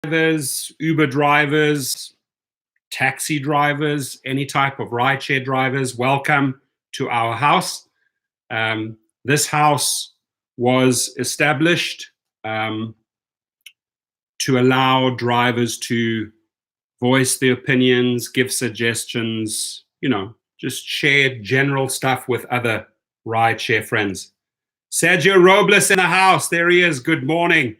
drivers, Uber drivers, taxi drivers, any type of rideshare drivers, welcome to our house. This house was established to allow drivers to voice their opinions, give suggestions, just share general stuff with other rideshare friends. Sergio Robles in the house. There he is. Good morning.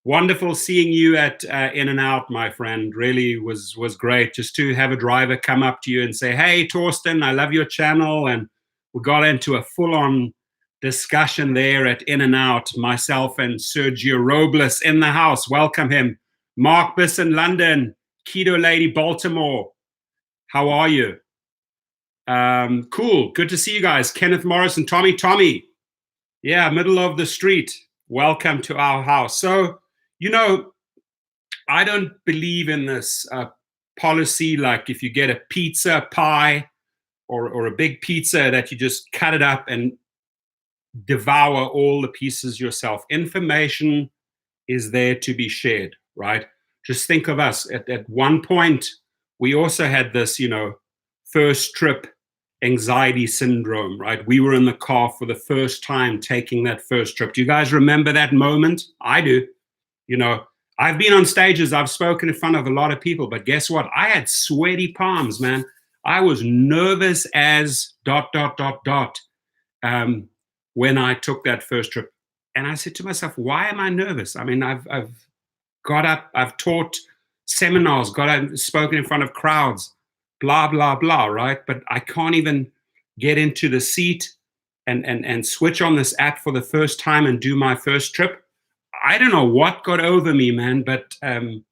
Wonderful seeing you at In-N-Out, my friend. Really was great just to have a driver come up to you and say, hey, Torsten, I love your channel. And we got into a full-on discussion there at In-N-Out, myself and Sergio Robles in the house. Welcome him. Mark Bisson, London. Keto Lady, Baltimore. How are you? Cool. Good to see you guys. Kenneth Morrison, Tommy. Yeah, middle of the street. Welcome to our house. So, I don't believe in this policy like if you get a pizza pie or a big pizza that you just cut it up and devour all the pieces yourself. Information is there to be shared, right? Just think of us. At one point, we also had this, first trip anxiety syndrome, right? We were in the car for the first time taking that first trip. Do you guys remember that moment? I do. I've been on stages, I've spoken in front of a lot of people, but guess what? I had sweaty palms, man. I was nervous as ... when I took that first trip. And I said to myself, why am I nervous? I mean, I've got up, I've taught seminars, spoken in front of crowds, blah, blah, blah, right? But I can't even get into the seat and switch on this app for the first time and do my first trip. I don't know what got over me, man, but I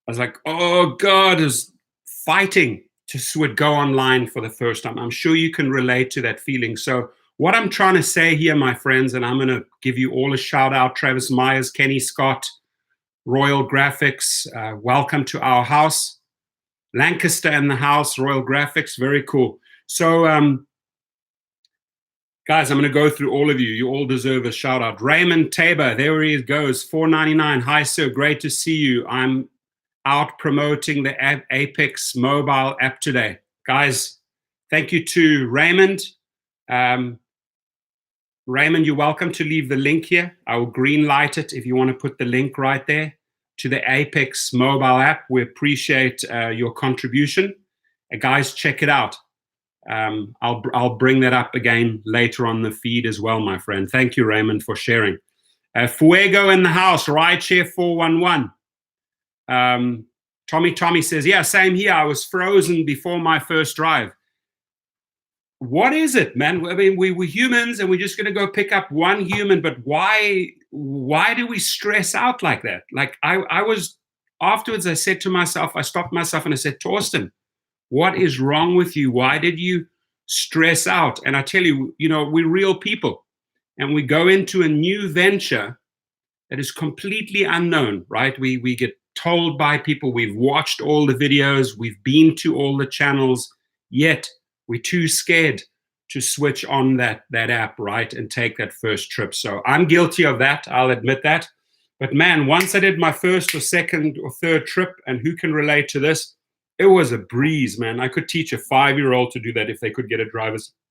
was like, oh God, I was fighting to go online for the first time. I'm sure you can relate to that feeling. So what I'm trying to say here, my friends, and I'm going to give you all a shout out, Travis Myers, Kenny Scott, Royal Graphics, welcome to our house. Lancaster in the house, Royal Graphics, very cool. So, guys, I'm going to go through all of you. You all deserve a shout out. Raymond Tabor, there he goes, $4.99. Hi, sir, great to see you. I'm out promoting the Apex mobile app today. Guys, thank you to Raymond. Raymond, you're welcome to leave the link here. I will green light it if you want to put the link right there to the Apex mobile app. We appreciate your contribution. Guys, check it out. I'll bring that up again later on the feed as well, my friend. Thank you, Raymond, for sharing. Fuego in the house, Rideshare 411. Tommy says, yeah, same here. I was frozen before my first drive. What is it, man? I mean, we're humans and we're just going to go pick up one human, but why do we stress out like that? Like I was, afterwards I said to myself, I stopped myself and I said, Torsten, what is wrong with you? Why did you stress out? And I tell you, we're real people and we go into a new venture that is completely unknown, right? We get told by people, we've watched all the videos, we've been to all the channels, yet we're too scared to switch on that app, right, and take that first trip. So I'm guilty of that, I'll admit that. But man, once I did my first or second or third trip, and who can relate to this, it was a breeze, man. I could teach a 5-year-old to do that if they could get a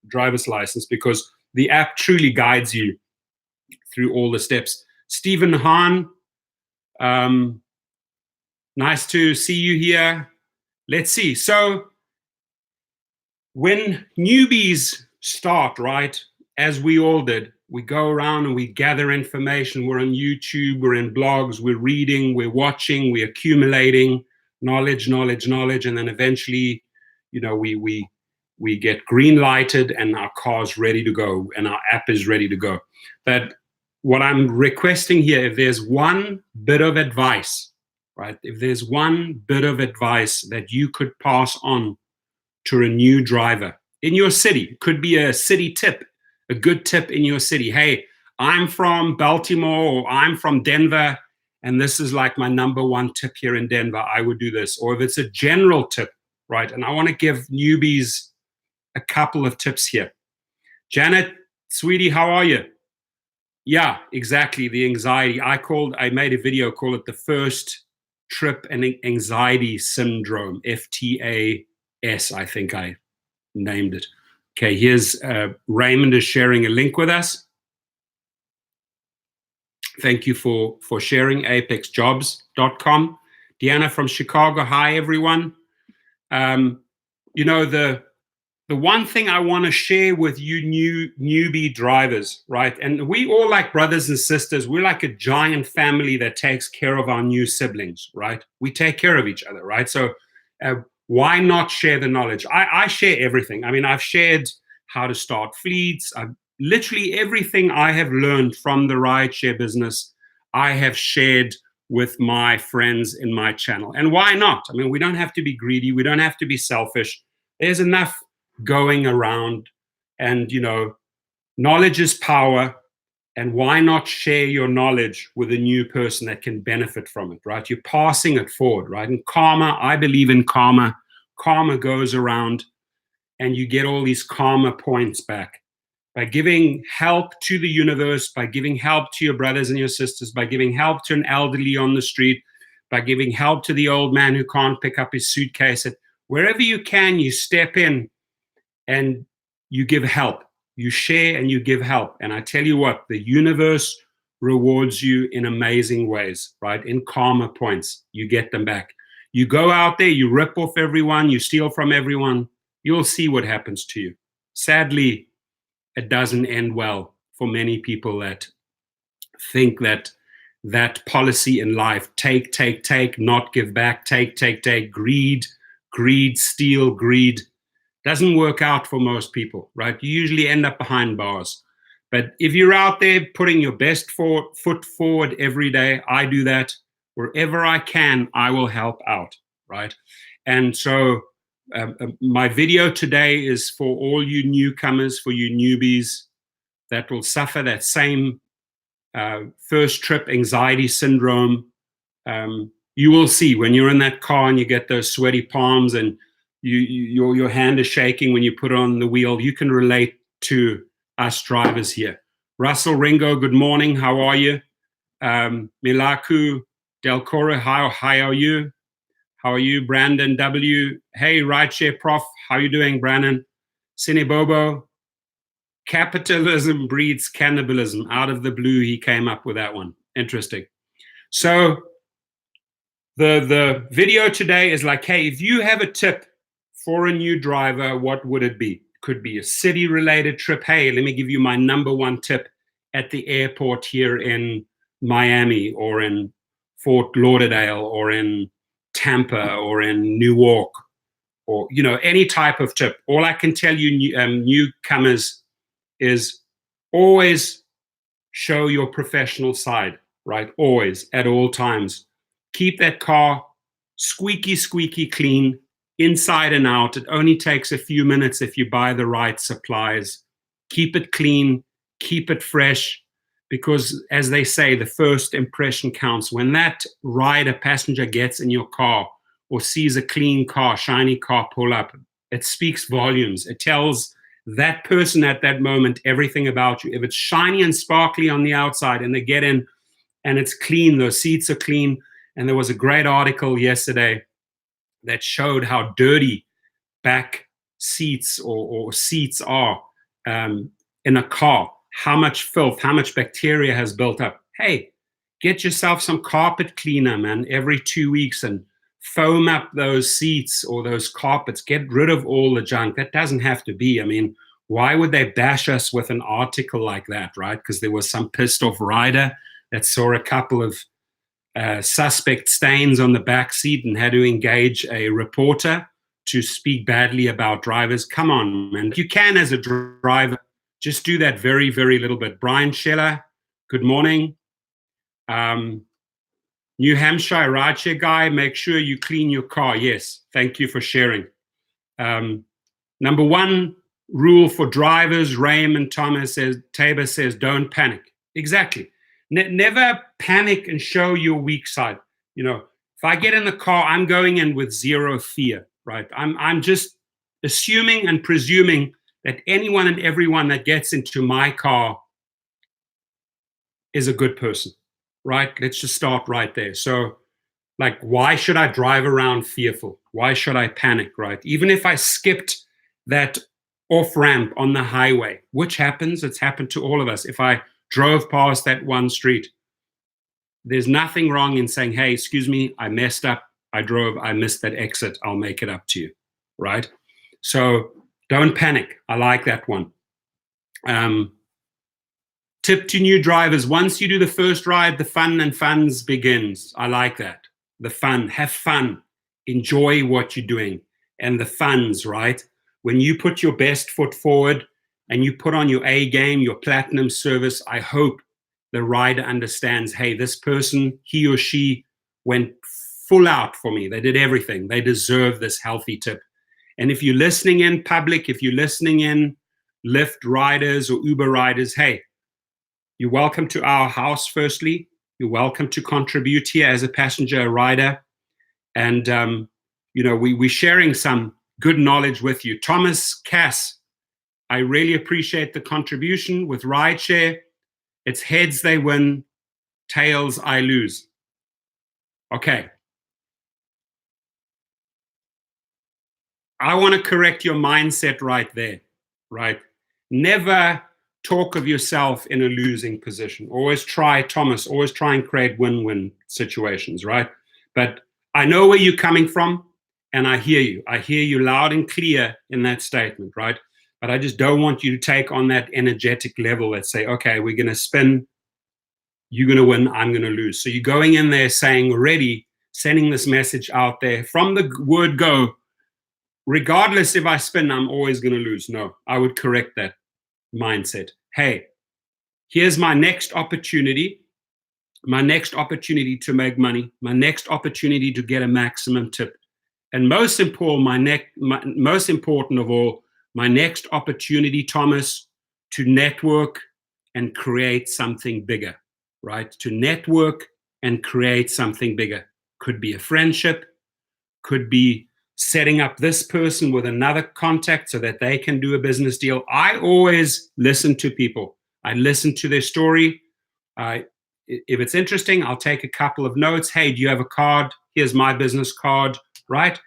driver's license, because the app truly guides you through all the steps. Stephen Hahn, nice to see you here. Let's see. So when newbies start, right, as we all did, we go around and we gather information. We're on YouTube, we're in blogs, we're reading, we're watching, we're accumulating knowledge, and then eventually, we get green lighted and our car's ready to go and our app is ready to go. But what I'm requesting here, if there's one bit of advice, right, if there's one bit of advice that you could pass on to a new driver in your city, could be a city tip, a good tip in your city. Hey, I'm from Baltimore or I'm from Denver, and this is like my number one tip here in Denver. I would do this. Or if it's a general tip, right? And I want to give newbies a couple of tips here. Janet, sweetie, how are you? Yeah, exactly. The anxiety. I made a video, call it the first trip and anxiety syndrome, FTAS, I think I named it. Okay, here's Raymond is sharing a link with us. Thank you for sharing, apexjobs.com. Deanna from Chicago, hi everyone. You know, the one thing I want to share with you newbie drivers, right? And we all like brothers and sisters. We're like a giant family that takes care of our new siblings, right? We take care of each other, right? So why not share the knowledge? I share everything. I mean, I've shared how to start fleets. Literally everything I have learned from the rideshare business, I have shared with my friends in my channel. And why not? I mean, we don't have to be greedy. We don't have to be selfish. There's enough going around, and you know, knowledge is power. And why not share your knowledge with a new person that can benefit from it, right? You're passing it forward, right? And karma, I believe in karma. Karma goes around and you get all these karma points back by giving help to the universe, by giving help to your brothers and your sisters, by giving help to an elderly on the street, by giving help to the old man who can't pick up his suitcase. Wherever you can, you step in and you give help. You share and you give help. And I tell you what, the universe rewards you in amazing ways, right? In karma points, you get them back. You go out there, you rip off everyone, you steal from everyone, you'll see what happens to you. Sadly, it doesn't end well for many people that think that that policy in life, take, not give back, take, greed, steal, greed, doesn't work out for most people, right? You usually end up behind bars. But if you're out there putting your best foot forward every day, I do that. Wherever I can, I will help out, right? And so my video today is for all you newcomers, for you newbies that will suffer that same first trip anxiety syndrome. You will see when you're in that car and you get those sweaty palms and your hand is shaking when you put on the wheel, you can relate to us drivers here. Russell Ringo, good morning. How are you? Milaku Del Coro, how are you? How are you? Brandon W. Hey, Rideshare Prof. How you doing, Brandon? Sinebobo. Capitalism breeds cannibalism. Out of the blue, he came up with that one. Interesting. So the video today is like, hey, if you have a tip for a new driver, what would it be? Could be a city-related trip. Hey, let me give you my number one tip at the airport here in Miami or in Fort Lauderdale or in Tampa or in Newark, or you know, any type of tip. All I can tell you, newcomers, is always show your professional side, right? Always, at all times. Keep that car squeaky clean, inside and out. It only takes a few minutes if you buy the right supplies. Keep it clean, keep it fresh, because as they say, the first impression counts. When that rider, passenger gets in your car or sees a clean car, shiny car pull up, it speaks volumes. It tells that person at that moment everything about you. If it's shiny and sparkly on the outside and they get in and it's clean, those seats are clean. And there was a great article yesterday that showed how dirty back seats or seats are in a car, how much filth, how much bacteria has built up. Hey, get yourself some carpet cleaner, man, every 2 weeks and foam up those seats or those carpets. Get rid of all the junk. That doesn't have to be. I mean, why would they bash us with an article like that, right? Because there was some pissed off rider that saw a couple of suspect stains on the back seat and had to engage a reporter to speak badly about drivers. Come on, man. If you can, as a driver, just do that very, very little bit. Brian Scheller, good morning. New Hampshire rideshare guy, make sure you clean your car. Yes, thank you for sharing. Number one rule for drivers, Raymond Tabor says, don't panic. Exactly. Never panic and show your weak side. You know, if I get in the car, I'm going in with zero fear, right? I'm just assuming and presuming that anyone and everyone that gets into my car is a good person, right? Let's just start right there. So Like, why should I drive around fearful? Why should I panic, right? Even if I skipped that off ramp on the highway, which happens, it's happened to all of us. If I drove past that one street, there's nothing wrong in saying, hey, excuse me, I messed up. I missed that exit. I'll make it up to you, right? So don't panic. I like that one. Tip to new drivers: once you do the first ride, the fun and funs begins. I like that. The fun, have fun, enjoy what you're doing, and the funds, right? When you put your best foot forward and you put on your A game, your platinum service, I hope the rider understands, hey, this person, he or she went full out for me. They did everything. They deserve this healthy tip. And if you're listening in public, if you're listening in Lyft riders or Uber riders, hey, you're welcome to our house, firstly. You're welcome to contribute here as a passenger, a rider. And, we're sharing some good knowledge with you. Thomas Cass, I really appreciate the contribution with Rideshare. It's heads they win, tails I lose. Okay. I want to correct your mindset right there, right? Never talk of yourself in a losing position. Always try, Thomas, always try and create win-win situations, right? But I know where you're coming from, and I hear you. I hear you loud and clear in that statement, right? But I just don't want you to take on that energetic level that say, okay, we're going to spin, you're going to win, I'm going to lose. So you're going in there saying already, sending this message out there from the word go, regardless if I spin, I'm always going to lose. No, I would correct that mindset. Hey, here's my next opportunity to make money, my next opportunity to get a maximum tip. And most important, most important of all, my next opportunity, Thomas, to network and create something bigger, right? To network and create something bigger. Could be a friendship, could be setting up this person with another contact so that they can do a business deal. I always listen to people. I listen to their story. If it's interesting, I'll take a couple of notes. Hey, do you have a card? Here's my business card, right?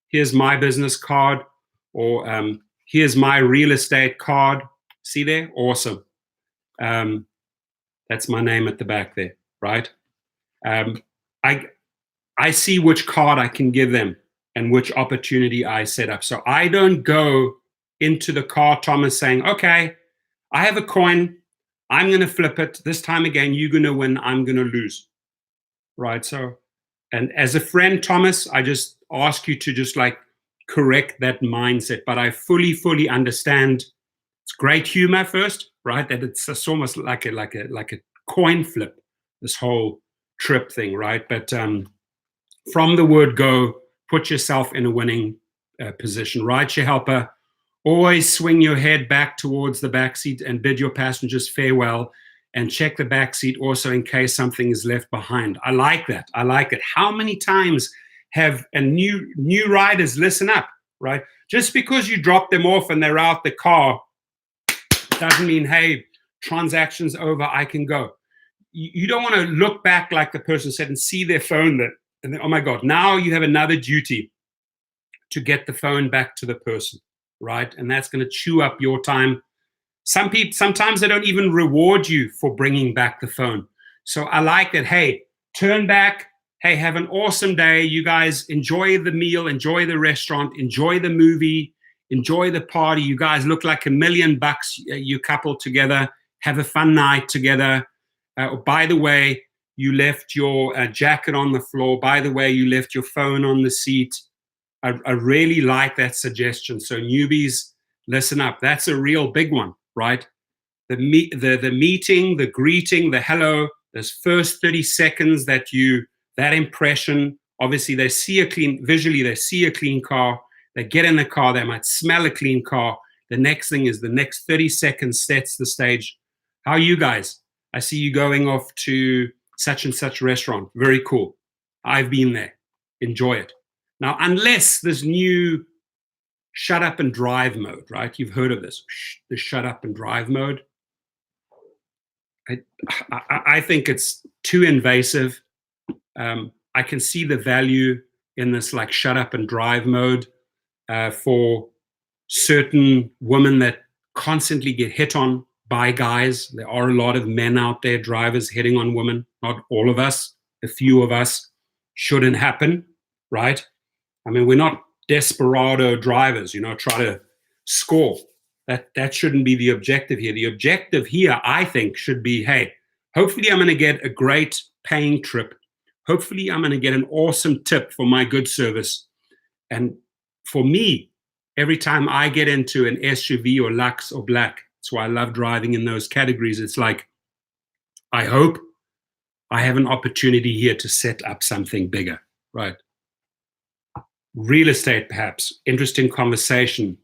Here's my business card. Or here's my real estate card. See there? Awesome. That's my name at the back there, right? I see which card I can give them and which opportunity I set up. So I don't go into the car, Thomas, saying, okay, I have a coin, I'm going to flip it. This time again, you're going to win, I'm going to lose, right? So, and as a friend, Thomas, I just ask you to just like correct that mindset. But I fully understand. It's great humor first, right? That it's almost like a coin flip, this whole trip thing, right? But from the word go, put yourself in a winning position. Rideshare helper, always swing your head back towards the back seat and bid your passengers farewell, and check the back seat also in case something is left behind. I like that. I like it. How many times have new riders listen up, right? Just because you drop them off and they're out the car doesn't mean, hey, transaction's over, I can go. You don't want to look back like the person said and see their phone that, and then, oh my God, now you have another duty to get the phone back to the person, right? And that's going to chew up your time. Sometimes they don't even reward you for bringing back the phone. So I like that. Hey, turn back. Hey, have an awesome day. You guys enjoy the meal, enjoy the restaurant, enjoy the movie, enjoy the party. You guys look like $1 million, you couple together. Have a fun night together. By the way, you left your jacket on the floor. By the way, you left your phone on the seat. I really like that suggestion. So newbies, listen up. That's a real big one, right? The meeting, the greeting, the hello, those first 30 seconds that impression, obviously they see visually they see a clean car. They get in the car, they might smell a clean car. The next thing is the next 30 seconds sets the stage. How are you guys? I see you going off to such and such restaurant. Very cool. I've been there. Enjoy it. Now, unless this new shut up and drive mode, right? You've heard of this, the shut up and drive mode. I think it's too invasive. I can see the value in this like shut up and drive mode for certain women that constantly get hit on by guys. There are a lot of men out there, drivers hitting on women. Not all of us, a few of us. Shouldn't happen, right? I mean, we're not desperado drivers, try to score. That shouldn't be the objective here. The objective here, I think, should be, hey, hopefully I'm going to get a great paying trip. Hopefully I'm going to get an awesome tip for my good service. And for me, every time I get into an SUV or Lux or Black, that's why I love driving in those categories. It's like, I hope I have an opportunity here to set up something bigger, right? Real estate, perhaps, interesting conversation,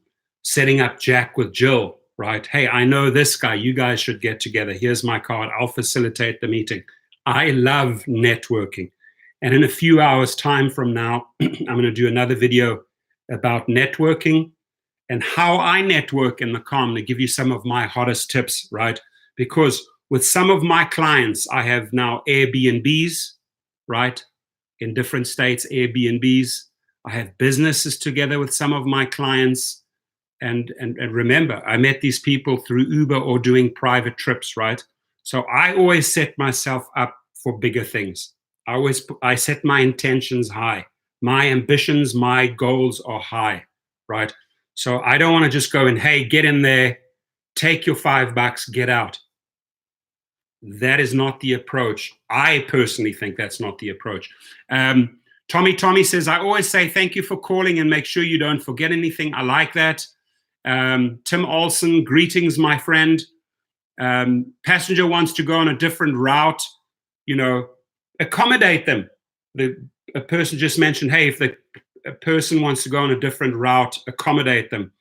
setting up Jack with Jill, right? Hey, I know this guy, you guys should get together. Here's my card, I'll facilitate the meeting. I love networking. And in a few hours' time from now, I'm going to do another video about networking and how I network in the car. I'm going to give you some of my hottest tips, right? Because with some of my clients, I have now Airbnbs, right? In different states, Airbnbs. I have businesses together with some of my clients. And remember, I met these people through Uber or doing private trips, right? So I always set myself up for bigger things. I set my intentions high. My ambitions, my goals are high, right? So I don't want to just go and, hey, get in there, take your $5, get out. That is not the approach. I personally think that's not the approach. Tommy says, I always say thank you for calling and make sure you don't forget anything. I like that. Tim Olson, greetings, my friend. Passenger wants to go on a different route, accommodate them. A person just mentioned, hey, if a person wants to go on a different route, accommodate them.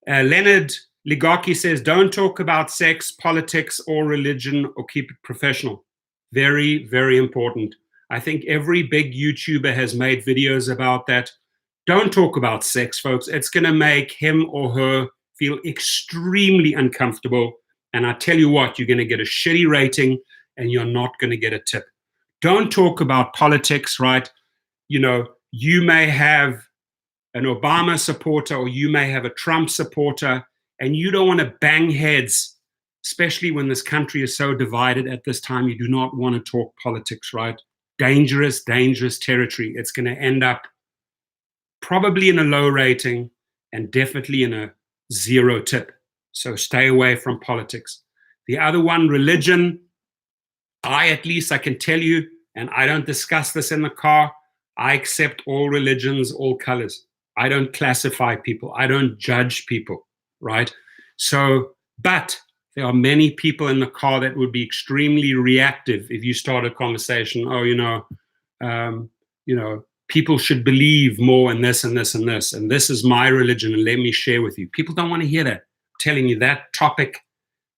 Leonard Ligaki says, don't talk about sex, politics, or religion, or keep it professional. Very, very important. I think every big YouTuber has made videos about that. Don't talk about sex, folks. It's going to make him or her feel extremely uncomfortable. And I tell you what, you're going to get a shitty rating and you're not going to get a tip. Don't talk about politics, right? You may have an Obama supporter or you may have a Trump supporter, and you don't want to bang heads, especially when this country is so divided at this time. You do not want to talk politics, right? Dangerous, dangerous territory. It's going to end up probably in a low rating and definitely in a 0 tip. So stay away from politics. The other one, religion. I can tell you, and I don't discuss this in the car, I accept all religions, all colors. I don't classify people. I don't judge people, right? So, but there are many people in the car that would be extremely reactive if you start a conversation. People should believe more in this and this and this, and this is my religion, and let me share with you. People don't want to hear that. I'm telling you, that topic.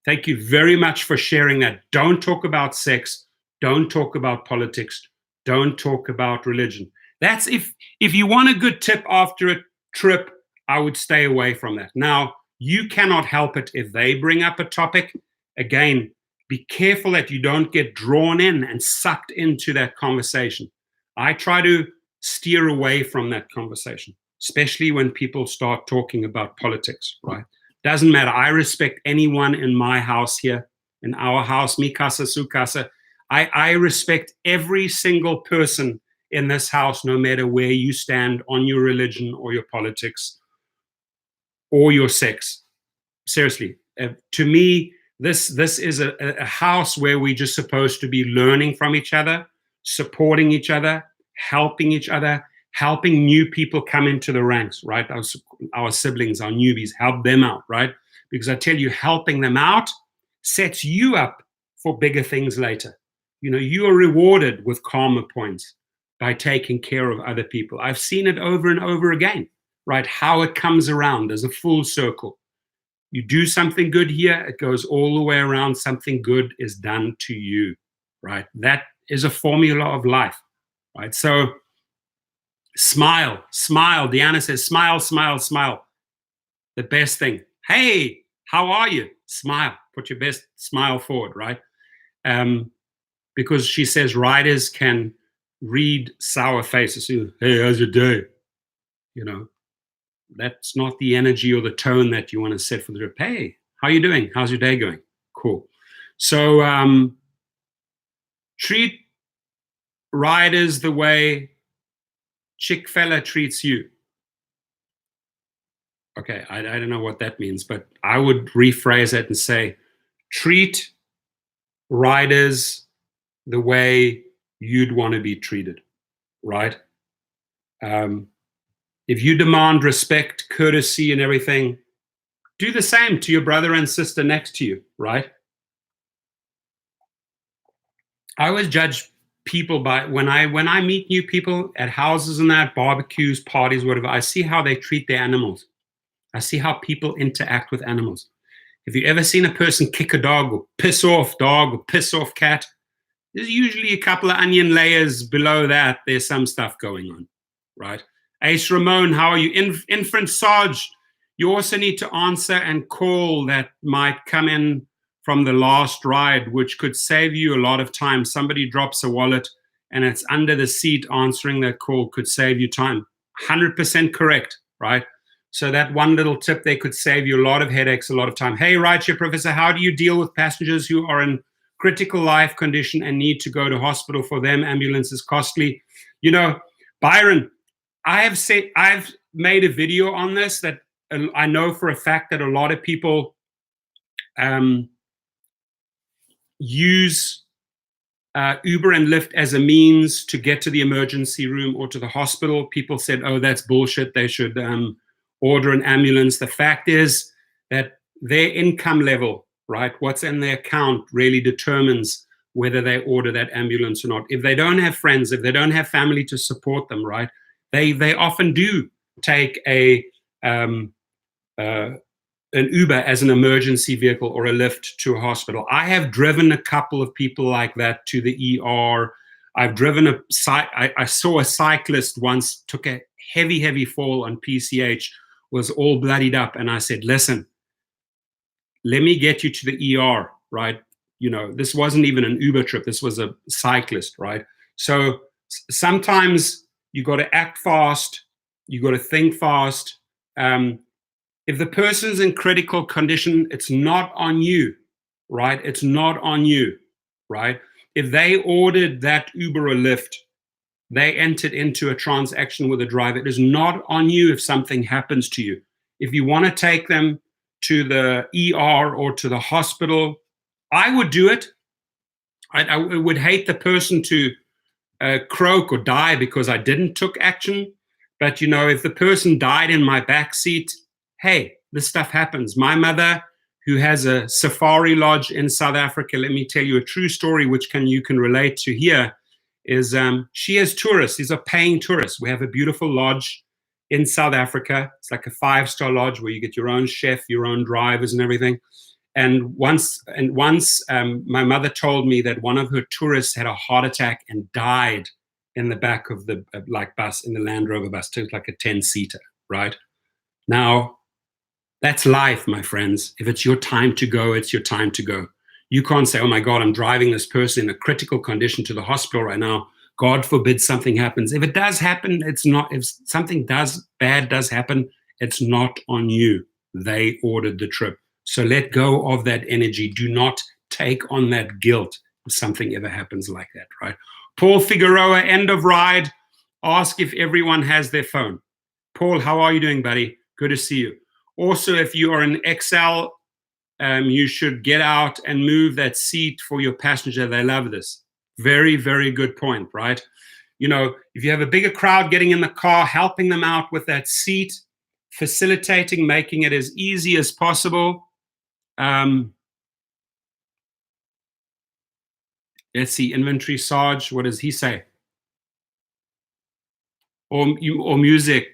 Thank you very much for sharing that. Don't talk about sex. Don't talk about politics. Don't talk about religion. That's if you want a good tip after a trip, I would stay away from that. Now, you cannot help it if they bring up a topic. Again, be careful that you don't get drawn in and sucked into that conversation. I try to steer away from that conversation, especially when people start talking about politics, right? Doesn't matter. I respect anyone in my house here, in our house, mi casa, su casa. I respect every single person in this house, no matter where you stand on your religion or your politics or your sex. Seriously, to me, this is a house where we're just supposed to be learning from each other, supporting each other, helping each other, helping new people come into the ranks, right? Our siblings, our newbies, help them out, right? Because I tell you, helping them out sets you up for bigger things later. You are rewarded with karma points by taking care of other people. I've seen it over and over again, right? How it comes around as a full circle. You do something good here, it goes all the way around. Something good is done to you, right? That is a formula of life, right? So smile. Deanna says, smile. The best thing. Hey, how are you? Smile. Put your best smile forward, right? Because she says riders can read sour faces. Hey, how's your day? You know, that's not the energy or the tone that you want to set for the trip. Hey, how you doing? How's your day going? Cool. So treat riders the way chick fella treats you. Okay, I don't know what that means, but I would rephrase it and say, treat riders the way you'd want to be treated, right? If you demand respect, courtesy, and everything, do the same to your brother and sister next to you, right? I always judge people by when I meet new people at houses and that, barbecues, parties, whatever, I see how they treat their animals. I see how people interact with animals. If you ever seen a person kick a dog or piss off dog or piss off cat, there's usually a couple of onion layers below that. There's some stuff going on, right? Ace Ramon, how are you? Infant Sarge, you also need to answer and call that might come in from the last ride, which could save you a lot of time. Somebody drops a wallet and it's under the seat. Answering that call could save you time. 100% correct, right? So that one little tip there could save you a lot of headaches, a lot of time. Hey, Rideshare Professor, how do you deal with passengers who are in critical life condition and need to go to hospital? For them, ambulance is costly. You know, Byron, I've made a video on this that I know for a fact that a lot of people use Uber and Lyft as a means to get to the emergency room or to the hospital. People said, oh, that's bullshit. They should order an ambulance. The fact is that their income level, right, what's in their account really determines whether they order that ambulance or not. If they don't have friends, if they don't have family to support them, right, they often do take an Uber as an emergency vehicle or a Lyft to a hospital. I have driven a couple of people like that to the ER. I've driven I saw a cyclist once took a heavy fall on PCH, was all bloodied up, and I said, listen, let me get you to the ER, right? You know, this wasn't even an Uber trip. This was a cyclist, right? So sometimes you got to act fast. You got to think fast. If the person's in critical condition, it's not on you, right? It's not on you, right? If they ordered that Uber or Lyft, they entered into a transaction with a driver. It is not on you if something happens to you. If you want to take them to the ER or to the hospital, I would do it. I would hate the person to croak or die because I didn't took action. But, you know, if the person died in my back seat, hey, this stuff happens. My mother, who has a safari lodge in South Africa, let me tell you a true story which you can relate to here, is she has tourists. These are paying tourists. We have a beautiful lodge in South Africa. It's like a 5-star lodge where you get your own chef, your own drivers and everything. And once my mother told me that one of her tourists had a heart attack and died in the back of the bus, in the Land Rover bus. It was like a 10-seater, right? Now, that's life, my friends. If it's your time to go, it's your time to go. You can't say, oh my God, I'm driving this person in a critical condition to the hospital right now. God forbid something happens. If it does happen, it's not, if something bad does happen, it's not on you. They ordered the trip. So let go of that energy. Do not take on that guilt if something ever happens like that, right? Paul Figueroa, end of ride. Ask if everyone has their phone. Paul, how are you doing, buddy? Good to see you. Also, if you are in XL, you should get out and move that seat for your passenger. They love this. Very, very good point, right? You know, if you have a bigger crowd getting in the car, helping them out with that seat, facilitating, making it as easy as possible. Let's see, inventory Sarge, what does he say? Or music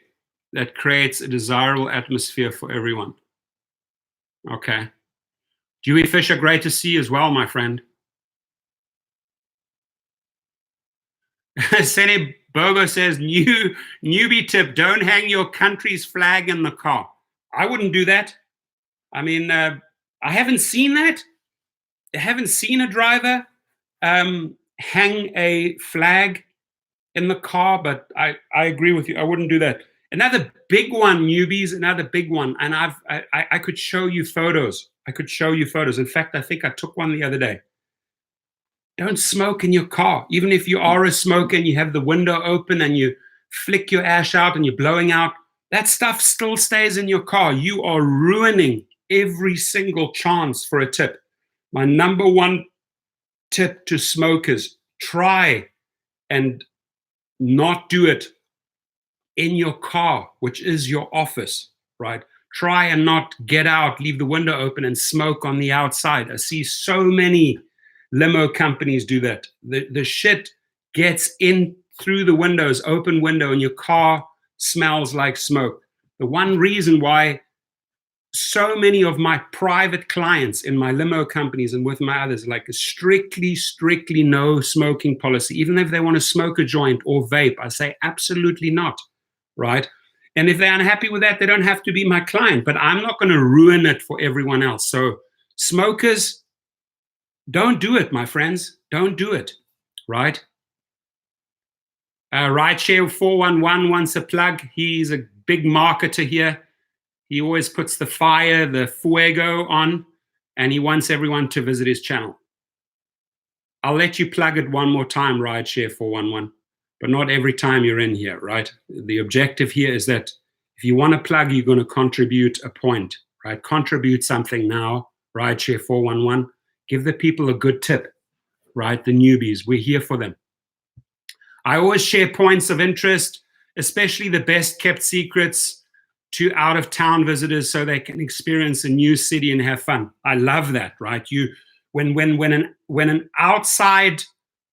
that creates a desirable atmosphere for everyone. Okay. Dewey Fisher, great to see you as well, my friend. Sene Bogo says, newbie tip, don't hang your country's flag in the car. I wouldn't do that. I mean, I haven't seen that. I haven't seen a driver hang a flag in the car, but I agree with you. I wouldn't do that. Another big one, newbies, another big one. And I could show you photos. I could show you photos. In fact, I think I took one the other day. Don't smoke in your car. Even if you are a smoker and you have the window open and you flick your ash out and you're blowing out, that stuff still stays in your car. You are ruining every single chance for a tip. My number one tip to smokers, try and not do it in your car, which is your office, right? Try and not get out, leave the window open and smoke on the outside. I see so many limo companies do that. The shit gets in through the windows, open window, and your car smells like smoke. The one reason why so many of my private clients in my limo companies and with my others, like a strictly no smoking policy, even if they want to smoke a joint or vape, I say absolutely not, right? And if they're unhappy with that, they don't have to be my client, but I'm not going to ruin it for everyone else. So smokers, don't do it, my friends. Don't do it, right? Rideshare 411 wants a plug. He's a big marketer here. He always puts the fire, the fuego on, and he wants everyone to visit his channel. I'll let you plug it one more time, Rideshare 411, but not every time you're in here, right? The objective here is that if you want to plug, you're going to contribute a point, right? Contribute something now, Rideshare 411. Give the people a good tip, right? The newbies, we're here for them. I always share points of interest, especially the best kept secrets, to out-of-town visitors so they can experience a new city and have fun. I love that, right? When an outside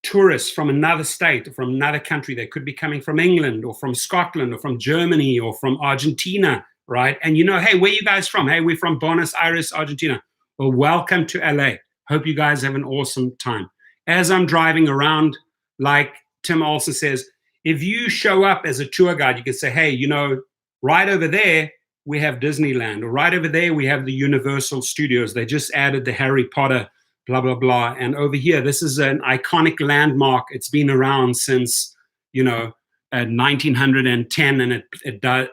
tourist from another state or from another country, they could be coming from England or from Scotland or from Germany or from Argentina, right? And hey, where are you guys from? Hey, we're from Buenos Aires, Argentina. Well, welcome to LA. Hope you guys have an awesome time. As I'm driving around, like Tim also says, if you show up as a tour guide, you can say, hey, right over there, we have Disneyland, or right over there, we have the Universal Studios. They just added the Harry Potter, blah, blah, blah. And over here, this is an iconic landmark. It's been around since, 1910, and it does,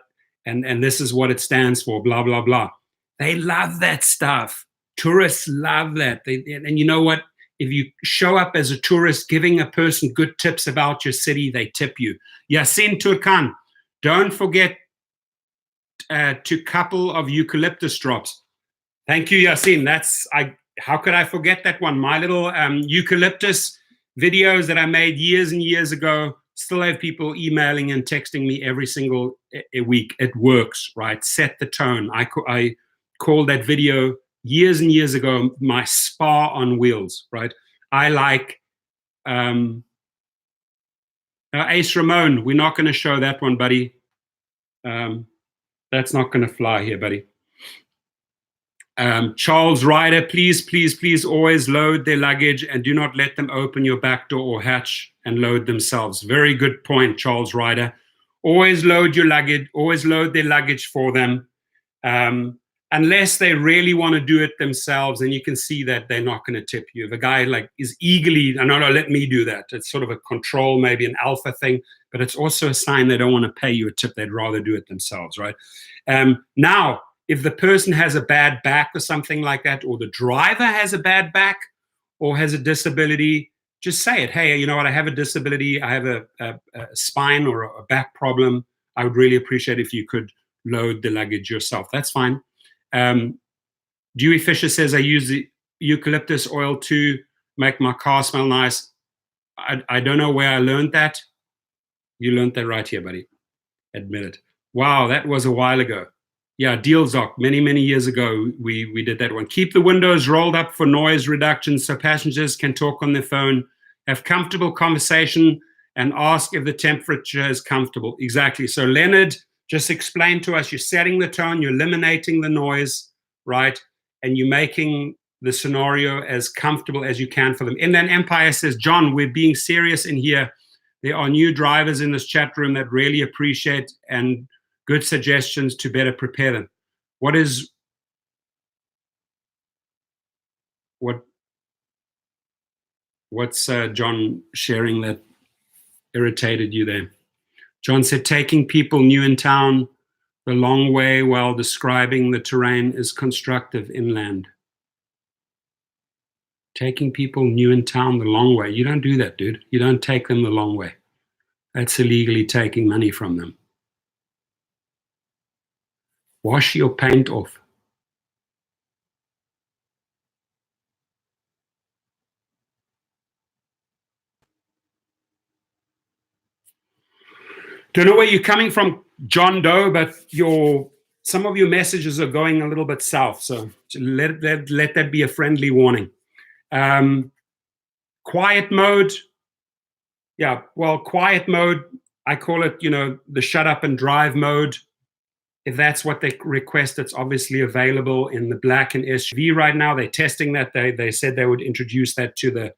and this is what it stands for, blah, blah, blah. They love that stuff. Tourists love that. And you know what? If you show up as a tourist, giving a person good tips about your city, they tip you. Yasin Turkan, don't forget to couple of eucalyptus drops. Thank you, Yasin. How could I forget that one? My little eucalyptus videos that I made years and years ago, still have people emailing and texting me every single week. It works, right? Set the tone. I called that video years and years ago my spa on wheels, right? I like Ace Ramon. We're not going to show that one, buddy. That's not going to fly here, buddy. Charles Ryder, please always load their luggage and do not let them open your back door or hatch and load themselves. Very good point, Charles Ryder. Always load your luggage, always load their luggage for them. Unless they really want to do it themselves, and you can see that they're not going to tip you. If a guy is eagerly, no, let me do that. It's sort of a control, maybe an alpha thing, but it's also a sign they don't want to pay you a tip. They'd rather do it themselves, right? Now, if the person has a bad back or something like that, or the driver has a bad back or has a disability, just say it. Hey, you know what? I have a disability. I have a spine or a back problem. I would really appreciate if you could load the luggage yourself. That's fine. Dewey Fisher says, I use the eucalyptus oil to make my car smell nice. I don't know where I learned that. You learned that right here, buddy. Admit it. Wow, that was a while ago. Yeah, Dealzoc, many years ago, we did that one. Keep the windows rolled up for noise reduction so passengers can talk on their phone, have comfortable conversation, and ask if the temperature is comfortable. Exactly. So Leonard just explained to us, you're setting the tone, you're eliminating the noise, right? And you're making the scenario as comfortable as you can for them. Inland Empire says, John, we're being serious in here. There are new drivers in this chat room that really appreciate and good suggestions to better prepare them. What's John sharing that? irritated you there. John said, taking people new in town the long way while describing the terrain is constructive inland. Taking people new in town the long way. You don't do that, dude. You don't take them the long way. That's illegally taking money from them. Wash your paint off. Don't know where you're coming from, John Doe, but some of your messages are going a little bit south, so let that be a friendly warning. Quiet mode, yeah, well, quiet mode, I call it, the shut up and drive mode. If that's what they request, it's obviously available in the black and SUV right now. They're testing that. They said they would introduce that to the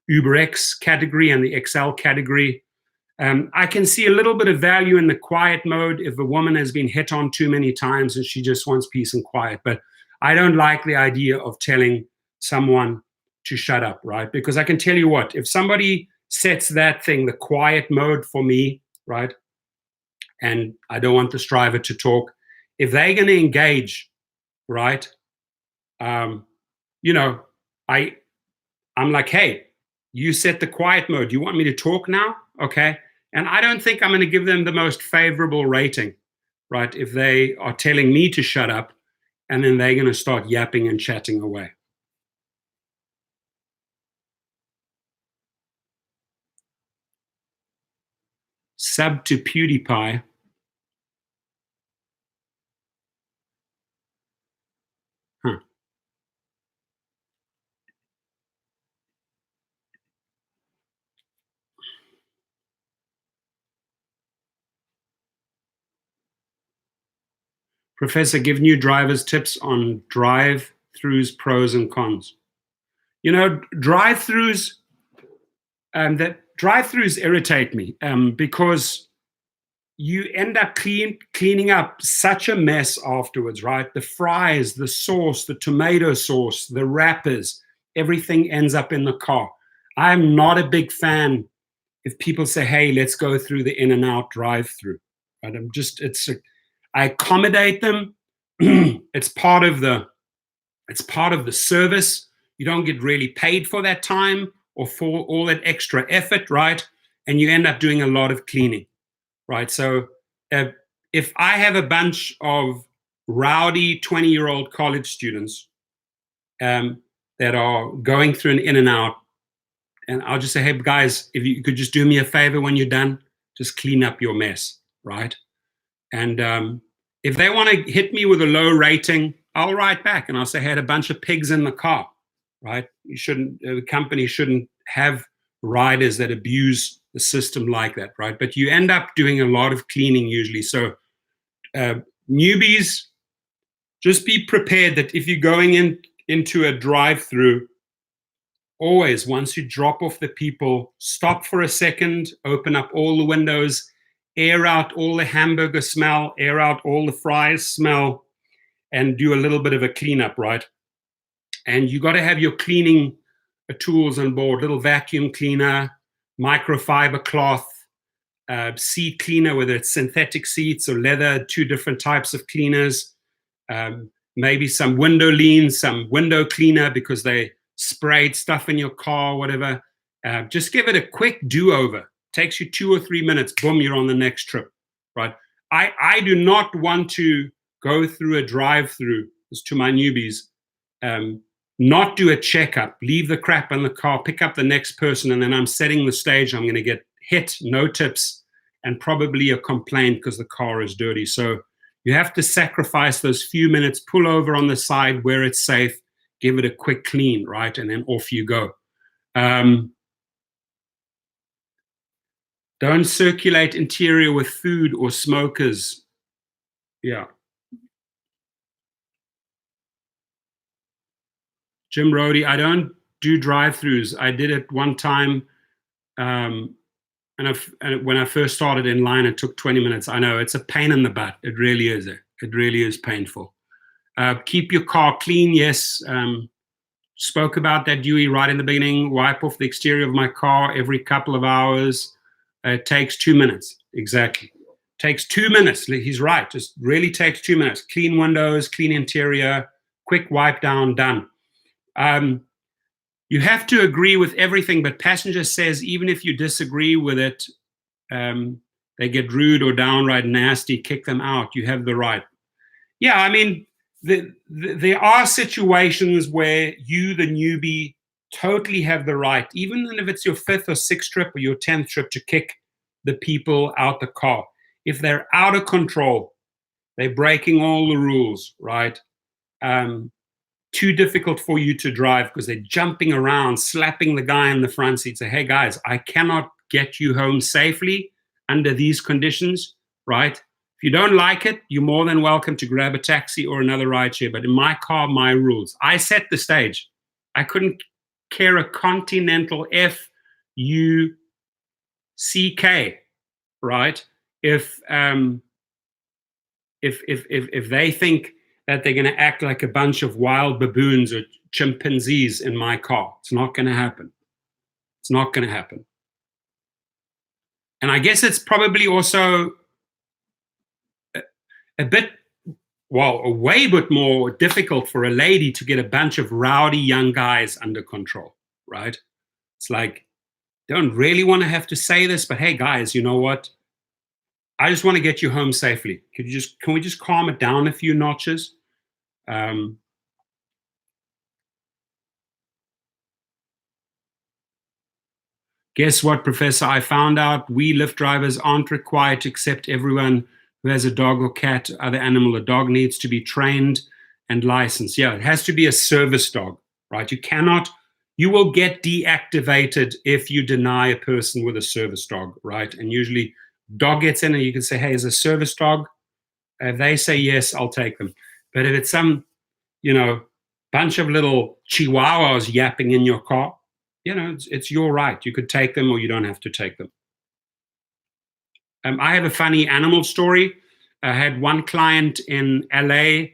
UberX category and the XL category. I can see a little bit of value in the quiet mode if a woman has been hit on too many times and she just wants peace and quiet. But I don't like the idea of telling someone to shut up, right? Because I can tell you what, if somebody sets that thing, the quiet mode for me, right, and I don't want this driver to talk, if they're going to engage, right, I'm like, hey, you set the quiet mode. You want me to talk now? Okay. And I don't think I'm going to give them the most favorable rating, right, if they are telling me to shut up and then they're going to start yapping and chatting away. Sub to PewDiePie. Huh. Professor, give new drivers tips on drive-throughs, pros and cons. Drive-throughs, drive-throughs irritate me because you end up cleaning up such a mess afterwards, right? The fries, the sauce, the tomato sauce, the wrappers, everything ends up in the car. I'm not a big fan if people say, hey, let's go through the In-N-Out drive-through. Right? I accommodate them. It's part of the service. You don't get really paid for that time or for all that extra effort, right? And you end up doing a lot of cleaning, right? So if I have a bunch of rowdy 20-year-old college students that are going through an In-N-Out, and I'll just say, hey, guys, if you could just do me a favor when you're done, just clean up your mess, right? And if they want to hit me with a low rating, I'll write back and I'll say, I had a bunch of pigs in the car, right? The company shouldn't have riders that abuse the system like that, right? But you end up doing a lot of cleaning usually. So newbies, just be prepared that if you're going into a drive-through, always, once you drop off the people, stop for a second, open up all the windows, air out all the hamburger smell, air out all the fries smell, and do a little bit of a cleanup, right? And you got to have your cleaning tools on board, little vacuum cleaner, microfiber cloth, seat cleaner, whether it's synthetic seats or leather, 2 different types of cleaners, maybe some window lean, some window cleaner because they sprayed stuff in your car, whatever. Just give it a quick do-over. Takes you 2 or 3 minutes, boom, you're on the next trip, right? I do not want to go through a drive-through, as to my newbies, not do a checkup, leave the crap in the car, pick up the next person, and then I'm setting the stage. I'm going to get hit, no tips, and probably a complaint because the car is dirty. So you have to sacrifice those few minutes, pull over on the side where it's safe, give it a quick clean, right? And then off you go. Don't circulate interior with food or smokers. Yeah. Jim Rody, I don't do drive-throughs. I did it one time, and when I first started in line, it took 20 minutes. I know, it's a pain in the butt. It really is. It really is painful. Keep your car clean, yes. Spoke about that, Dewey, right in the beginning. Wipe off the exterior of my car every couple of hours. It takes 2 minutes. Exactly. Takes 2 minutes. He's right. Just really takes 2 minutes. Clean windows, clean interior, quick wipe down, done. You have to agree with everything, but passenger says even if you disagree with it, they get rude or downright nasty, kick them out. You have the right. Yeah, I mean, there are situations where you, the newbie, totally have the right, even if it's your 5th or 6th trip or your 10th trip, to kick the people out the car. If they're out of control, they're breaking all the rules, right? Too difficult for you to drive because they're jumping around, slapping the guy in the front seat, say, hey guys, I cannot get you home safely under these conditions, right? If you don't like it, you're more than welcome to grab a taxi or another rideshare. But in my car, my rules. I set the stage. I couldn't care a continental F-U-C-K, right? If they think that they're going to act like a bunch of wild baboons or chimpanzees in my car, it's not going to happen. It's not going to happen. And I guess it's probably also a way bit more difficult for a lady to get a bunch of rowdy young guys under control, right? It's like, don't really want to have to say this, but hey guys, you know what? I just want to get you home safely. Can we just calm it down a few notches? Guess what, Professor? I found out we Lyft drivers aren't required to accept everyone who has a dog or cat, other animal. A dog needs to be trained and licensed. Yeah, it has to be a service dog, right? You will get deactivated if you deny a person with a service dog, right? And usually dog gets in and you can say, hey, is a service dog? If they say yes, I'll take them. But if it's some, bunch of little chihuahuas yapping in your car, it's your right. You could take them or you don't have to take them. I have a funny animal story. I had one client in LA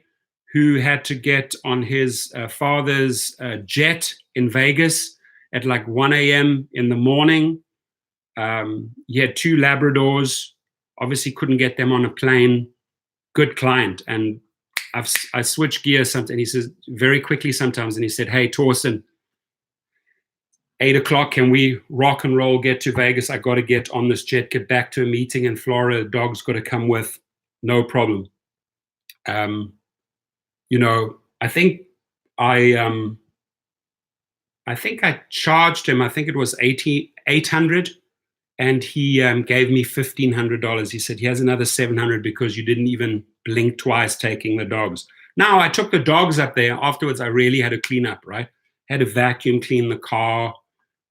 who had to get on his father's jet in Vegas at like 1 a.m. in the morning. He had 2 Labradors, obviously couldn't get them on a plane. Good client. And I switched gears sometimes, and he says very quickly sometimes, and he said, hey, Torsten, 8 o'clock, can we rock and roll, get to Vegas? I got to get on this jet, get back to a meeting in Florida. The dog's got to come with, no problem. I think I charged him, I think it was $800, and he gave me $1,500. He said he has another $700 because you didn't even blink twice taking the dogs. Now, I took the dogs up there. Afterwards, I really had to clean up, right? Had to vacuum clean the car,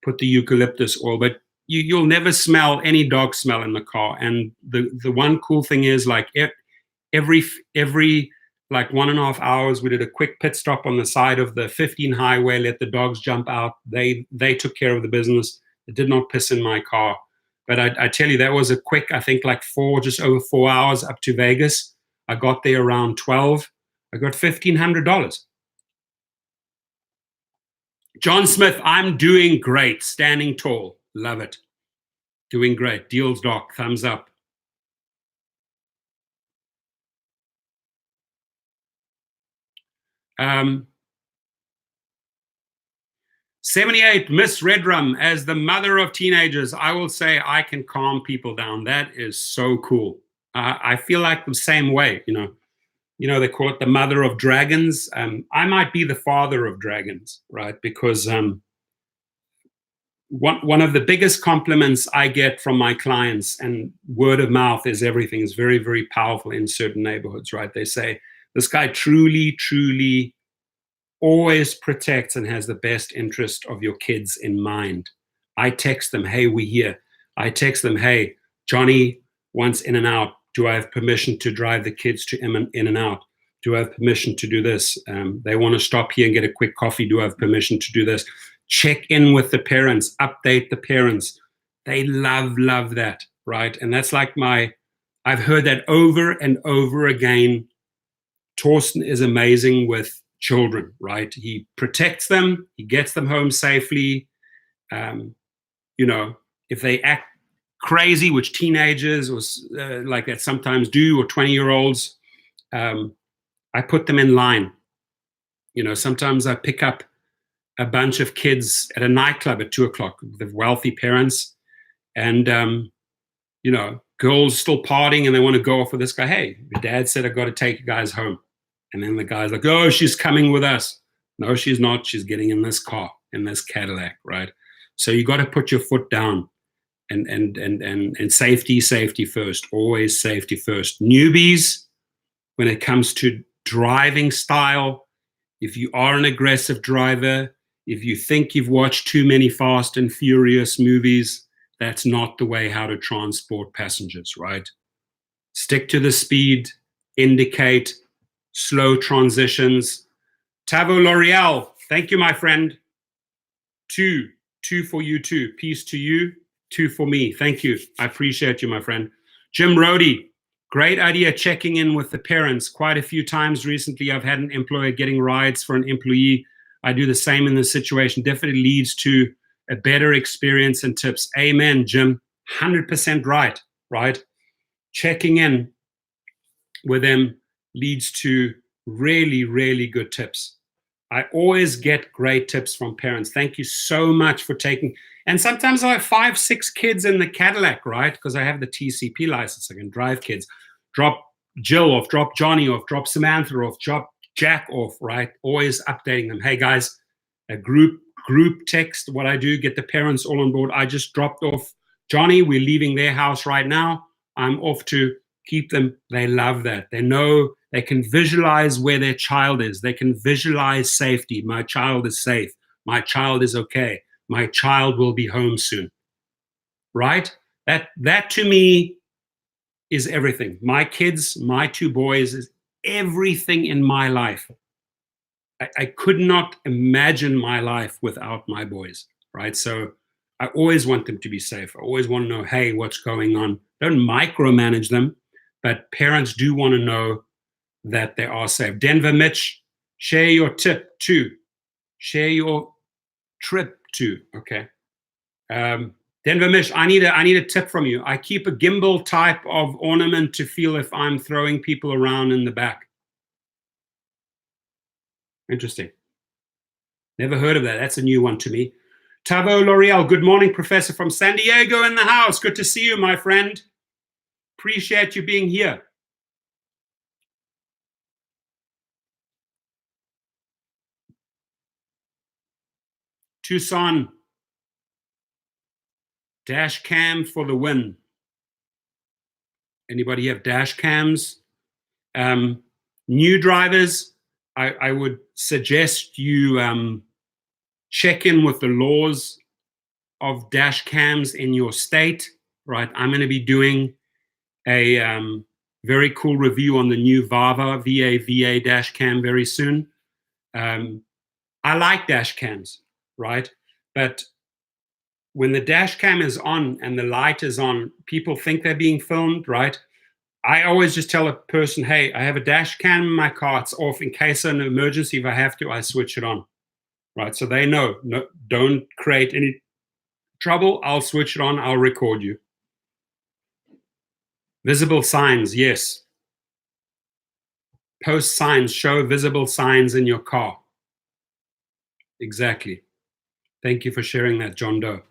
put the eucalyptus oil, but you'll never smell any dog smell in the car. And the one cool thing is, like, every like 1.5 hours, we did a quick pit stop on the side of the 15 highway, let the dogs jump out. They took care of the business. It did not piss in my car. But I tell you, that was a quick, I think like just over 4 hours up to Vegas. I got there around 12. I got $1,500. John Smith, I'm doing great. Standing tall. Love it. Doing great. Deals Doc, thumbs up. Um, 78, Miss Redrum, as the mother of teenagers, I will say I can calm people down. That is so cool. I feel like the same way, they call it the mother of dragons. I might be the father of dragons, right? Because one of the biggest compliments I get from my clients, and word of mouth is everything, is very, very powerful in certain neighborhoods, right? They say, this guy truly, truly always protects and has the best interest of your kids in mind. I text them, hey, we're here. I text them, hey, Johnny wants in and out. Do I have permission to drive the kids to in and out? Do I have permission to do this? They want to stop here and get a quick coffee. Do I have permission to do this? Check in with the parents, update the parents. They love that, right? And that's like I've heard that over and over again. Torsten is amazing with children, right? He protects them. He gets them home safely. If they act crazy, which teenagers or like that sometimes do, or 20-year-olds, I put them in line. You know, sometimes I pick up a bunch of kids at a nightclub at 2:00, the wealthy parents, and you know, girls still partying and they want to go off with this guy. Hey, your dad said I got to take you guys home. And then the guy's like, oh, she's coming with us. No, she's not. She's getting in this car, in this Cadillac, right? So you got to put your foot down, and safety first. Always safety first. Newbies, when it comes to driving style, if you are an aggressive driver, if you think you've watched too many Fast and Furious movies, that's not the way how to transport passengers, right? Stick to the speed, indicate, slow transitions. Tavo L'Oreal, thank you, my friend. Two for you too. Peace to you, 2 for me. Thank you. I appreciate you, my friend. Jim Rohde, great idea checking in with the parents. Quite a few times recently, I've had an employer getting rides for an employee. I do the same in this situation. Definitely leads to a better experience and tips. Amen, Jim. 100% right? Checking in with them leads to really, really good tips. I always get great tips from parents. Thank you so much for taking. And sometimes I have 5, 6 kids in the Cadillac, right? Because I have the TCP license. I can drive kids. Drop Jill off, drop Johnny off, drop Samantha off, drop Jack off, right? Always updating them. Hey, guys, a group text. What I do, get the parents all on board. I just dropped off Johnny. We're leaving their house right now. I'm off to keep them. They love that. They know, they can visualize where their child is. They can visualize safety. My child is safe. My child is okay. My child will be home soon. Right? That to me is everything. My kids, my 2 boys, is everything in my life. I could not imagine my life without my boys, right? So I always want them to be safe. I always want to know, hey, what's going on? Don't micromanage them, but parents do want to know that they are safe. Denver Mitch, share your tip too. Share your trip too. Okay. Denver Mitch, I need a tip from you. I keep a gimbal type of ornament to feel if I'm throwing people around in the back. Interesting. Never heard of that. That's a new one to me. Tavo L'Oreal, good morning, Professor from San Diego in the house. Good to see you, my friend. Appreciate you being here. Tucson, dash cam for the win. Anybody have dash cams? New drivers, I would suggest you check in with the laws of dash cams in your state, right? I'm going to be doing a very cool review on the new VAVA, VAVA dash cam very soon. I like dash cams, right? But when the dash cam is on and the light is on, people think they're being filmed, right? I always just tell a person, hey, I have a dash cam in my car. It's off in case of an emergency. If I have to, I switch it on, right? So they know, no, don't create any trouble. I'll switch it on. I'll record you. Visible signs, yes. Post signs, show visible signs in your car. Exactly. Thank you for sharing that, John Doe.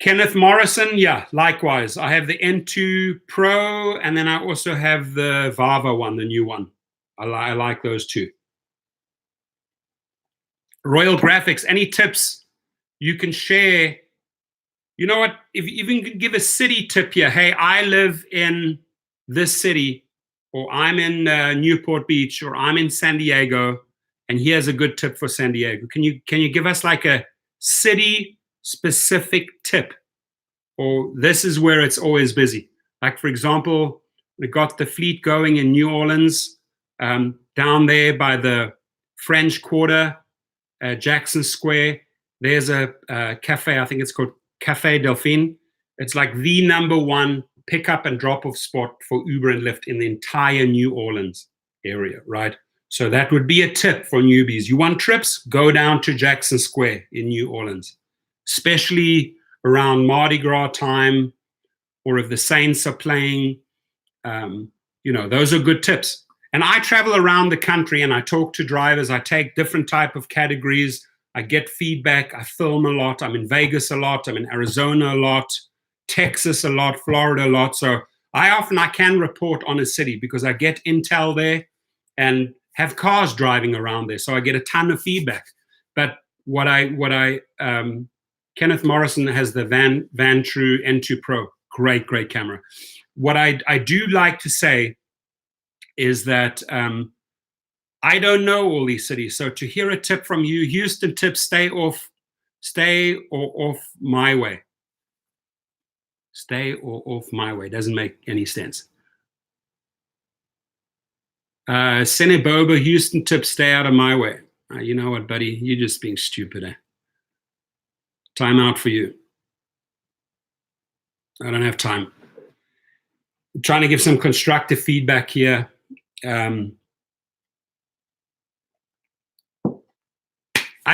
Kenneth Morrison, yeah, likewise. I have the N2 Pro, and then I also have the VAVA one, the new one. I like those two. Royal Graphics, any tips you can share? You know what, if you even can give a city tip here. Hey, I live in this city, or I'm in Newport Beach, or I'm in San Diego, and here's a good tip for San Diego. Can you give us like a city specific tip? Or this is where it's always busy. Like, for example, we got the fleet going in New Orleans, down there by the French Quarter, Jackson Square. There's a cafe, I think it's called Cafe Delphine. It's like the #1 pickup and drop-off spot for Uber and Lyft in the entire New Orleans area, right? So that would be a tip for newbies. You want trips? Go down to Jackson Square in New Orleans. Especially around Mardi Gras time, or if the Saints are playing. Those are good tips. And I travel around the country and I talk to drivers. I take different type of categories. I get feedback. I film a lot. I'm in Vegas a lot. I'm in Arizona a lot, Texas a lot, Florida a lot. So I can report on a city because I get intel there and have cars driving around there. So I get a ton of feedback. But Kenneth Morrison has the Vantrue N2 Pro. Great camera. What I do like to say is that I don't know all these cities. So to hear a tip from you, Houston tip, stay off my way. Stay or off my way. Doesn't make any sense. Seneboba, Houston tip, stay out of my way. You know what, buddy? You're just being stupid. Time out for you. I don't have time. I'm trying to give some constructive feedback here. I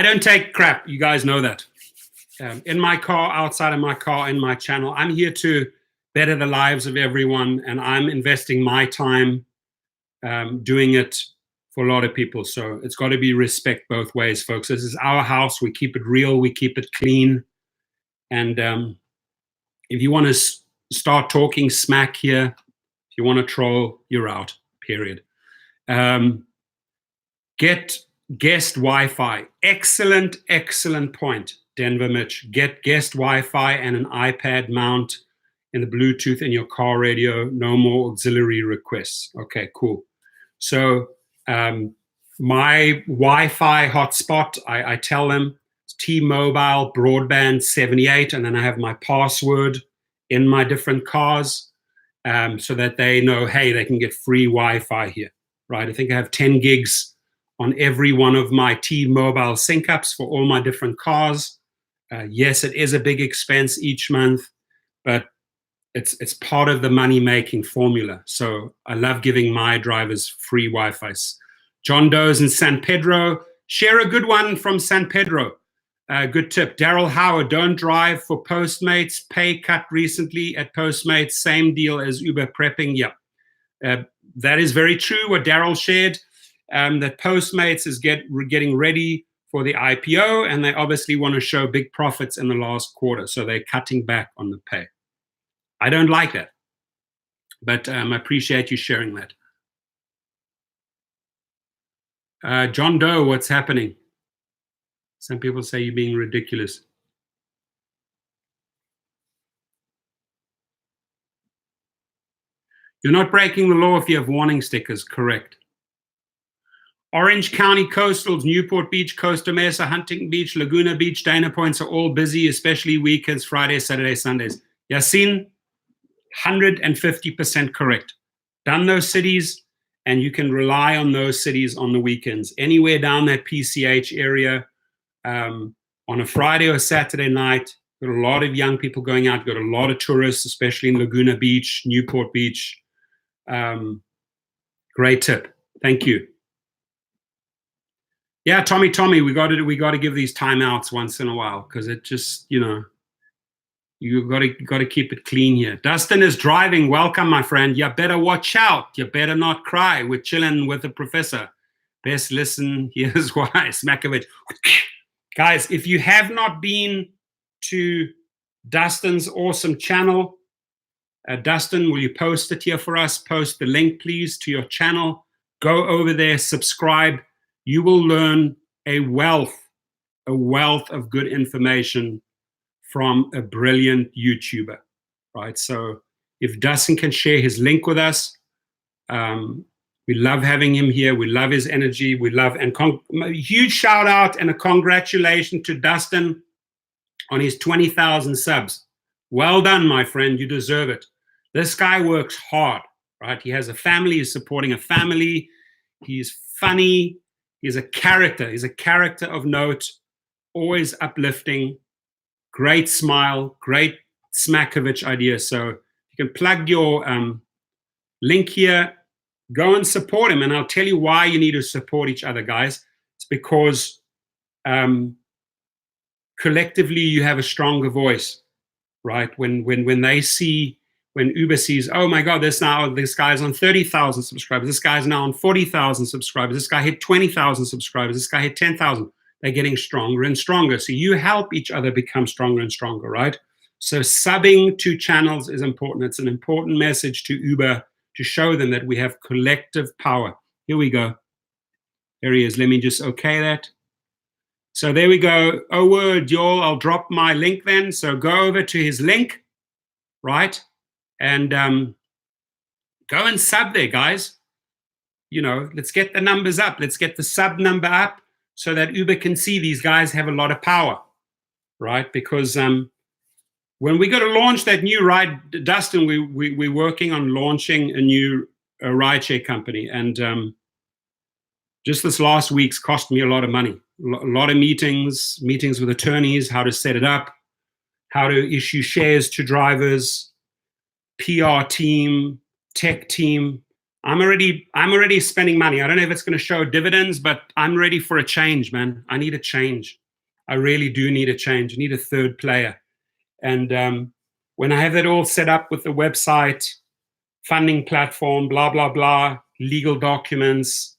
don't take crap. You guys know that. In my car, outside of my car, in my channel, I'm here to better the lives of everyone, and I'm investing my time doing it for a lot of people. So it's got to be respect both ways, folks. This is our house. We keep it real. We keep it clean. And if you want to start talking smack here, if you want to troll, you're out, period. Get guest Wi-Fi. Excellent point, Denver Mitch. Get guest Wi-Fi and an iPad mount in the Bluetooth in your car radio. No more auxiliary requests. Okay, cool. So my Wi-Fi hotspot, I tell them, it's T-Mobile broadband 78, and then I have my password in my different cars so that they know, hey, they can get free Wi-Fi here, right? I think I have 10 gigs on every one of my T-Mobile sync-ups for all my different cars. Yes, it is a big expense each month, but it's part of the money-making formula. So I love giving my drivers free Wi-Fi. John Doe's in San Pedro. Share a good one from San Pedro. Good tip. Daryl Howard, don't drive for Postmates. Pay cut recently at Postmates. Same deal as Uber prepping. Yep. That is very true, what Daryl shared. That Postmates is getting ready for the IPO, and they obviously want to show big profits in the last quarter, so they're cutting back on the pay. I don't like that, but I appreciate you sharing that. John Doe, what's happening? Some people say you're being ridiculous. You're not breaking the law if you have warning stickers, correct. Orange County coastals, Newport Beach, Costa Mesa, Huntington Beach, Laguna Beach, Dana Points are all busy, especially weekends, Fridays, Saturdays, Sundays. Yasin, 150% correct. Done those cities, and you can rely on those cities on the weekends. Anywhere down that PCH area, on a Friday or Saturday night, got a lot of young people going out, got a lot of tourists, especially in Laguna Beach, Newport Beach. Great tip. Thank you. Yeah, Tommy, we got to give these timeouts once in a while, because it just, you got to keep it clean here. Dustin is driving. Welcome, my friend. You better watch out. You better not cry. We're chilling with the professor. Best listen. Here's why. Smakovich. Guys, if you have not been to Dustin's awesome channel, Dustin, will you post it here for us? Post the link, please, to your channel. Go over there, subscribe. You will learn a wealth of good information from a brilliant YouTuber, right? So if Dustin can share his link with us, we love having him here. We love his energy. We love, and a huge shout out and a congratulations to Dustin on his 20,000 subs. Well done, my friend. You deserve it. This guy works hard, right? He has a family. He's supporting a family. He's funny. He's a character. He's a character of note, always uplifting, great smile, great Smakovich idea. So you can plug your link here, go and support him. And I'll tell you why you need to support each other, guys. It's because collectively you have a stronger voice. right? When they see, when Uber sees, oh my God, this guy's on 30,000 subscribers. This guy's now on 40,000 subscribers. This guy hit 20,000 subscribers. This guy hit 10,000. They're getting stronger and stronger. So you help each other become stronger and stronger, right? So subbing to channels is important. It's an important message to Uber to show them that we have collective power. Here we go. There he is. Let me just okay that. So there we go. Oh, word, y'all. I'll drop my link then. So go over to his link, right? And go and sub there, guys. You know, let's get the numbers up. Let's get the sub number up so that Uber can see these guys have a lot of power, right? Because when we go to launch that new ride, Dustin, we're working on launching a new rideshare company. And just this last week's cost me a lot of money. A lot of meetings with attorneys, how to set it up, how to issue shares to drivers, PR team, tech team. I'm already spending money. I don't know if it's going to show dividends, but I'm ready for a change, man. I need a change. I really do need a change. I need a third player. And when I have that all set up with the website, funding platform, blah, blah, blah, legal documents,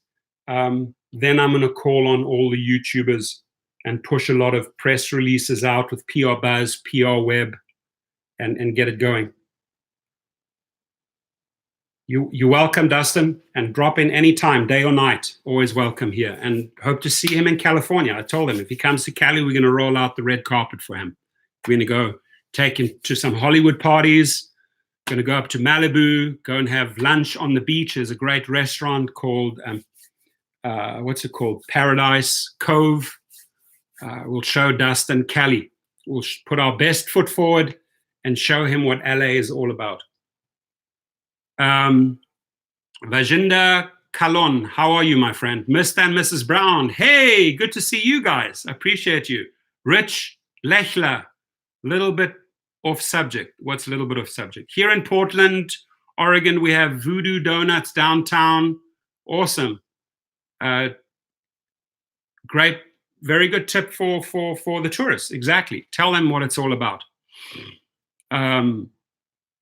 then I'm going to call on all the YouTubers and push a lot of press releases out with PR Buzz, PR Web, and get it going. You're welcome, Dustin, and drop in anytime, day or night. Always welcome here, and hope to see him in California. I told him if he comes to Cali, we're going to roll out the red carpet for him. We're going to go take him to some Hollywood parties. Going to go up to Malibu, go and have lunch on the beach. There's a great restaurant called what's it called? Paradise Cove. We'll show Dustin Cali. We'll put our best foot forward and show him what LA is all about. Vajinda Kalon, how are you, my friend? Mr. and Mrs. Brown, hey, good to see you guys. I appreciate you. Rich Lechler, little bit off subject. What's a little bit off subject? Here in Portland, Oregon, we have Voodoo Donuts downtown. Awesome. Great, very good tip for the tourists. Exactly. Tell them what it's all about.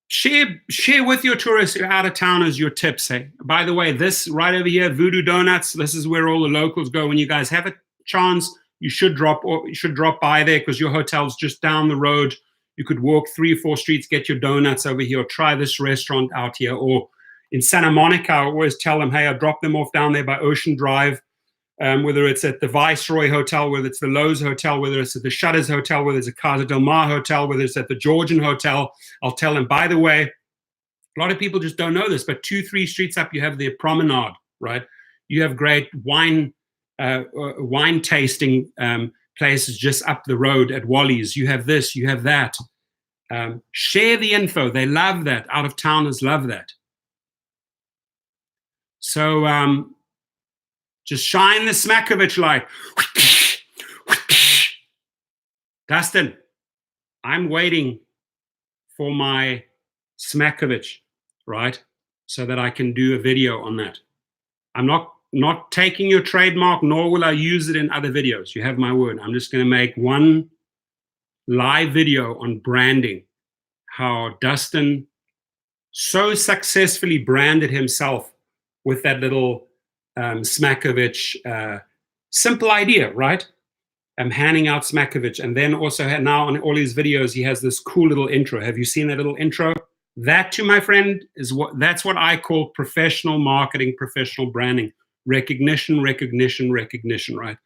Share with your tourists, your out-of-towners, your tips. Hey, by the way, this right over here, Voodoo Donuts, this is where all the locals go. When you guys have a chance, you should drop by there because your hotel's just down the road. You could walk 3 or 4 streets, get your donuts over here, or try this restaurant out here. Or in Santa Monica, I always tell them, hey, I drop them off down there by Ocean Drive, whether it's at the Viceroy Hotel, whether it's the Lowe's Hotel, whether it's at the Shutters Hotel, whether it's at Casa del Mar Hotel, whether it's at the Georgian Hotel. I'll tell them, by the way, a lot of people just don't know this, but 2-3 streets up, you have the Promenade, right? You have great wine tasting places just up the road at Wally's. You have this, you have that. Share the info. They love that. Out-of-towners love that. So just shine the Smakovich light. Dustin, I'm waiting for my Smakovich, right? So that I can do a video on that. I'm not taking your trademark, nor will I use it in other videos. You have my word. I'm just going to make one live video on branding, how Dustin so successfully branded himself with that little Smakovich simple idea, right? I'm handing out Smakovich, and then also now on all his videos, he has this cool little intro. Have you seen that little intro? That, to my friend, that's what I call professional marketing, professional branding. Recognition, recognition, recognition, right?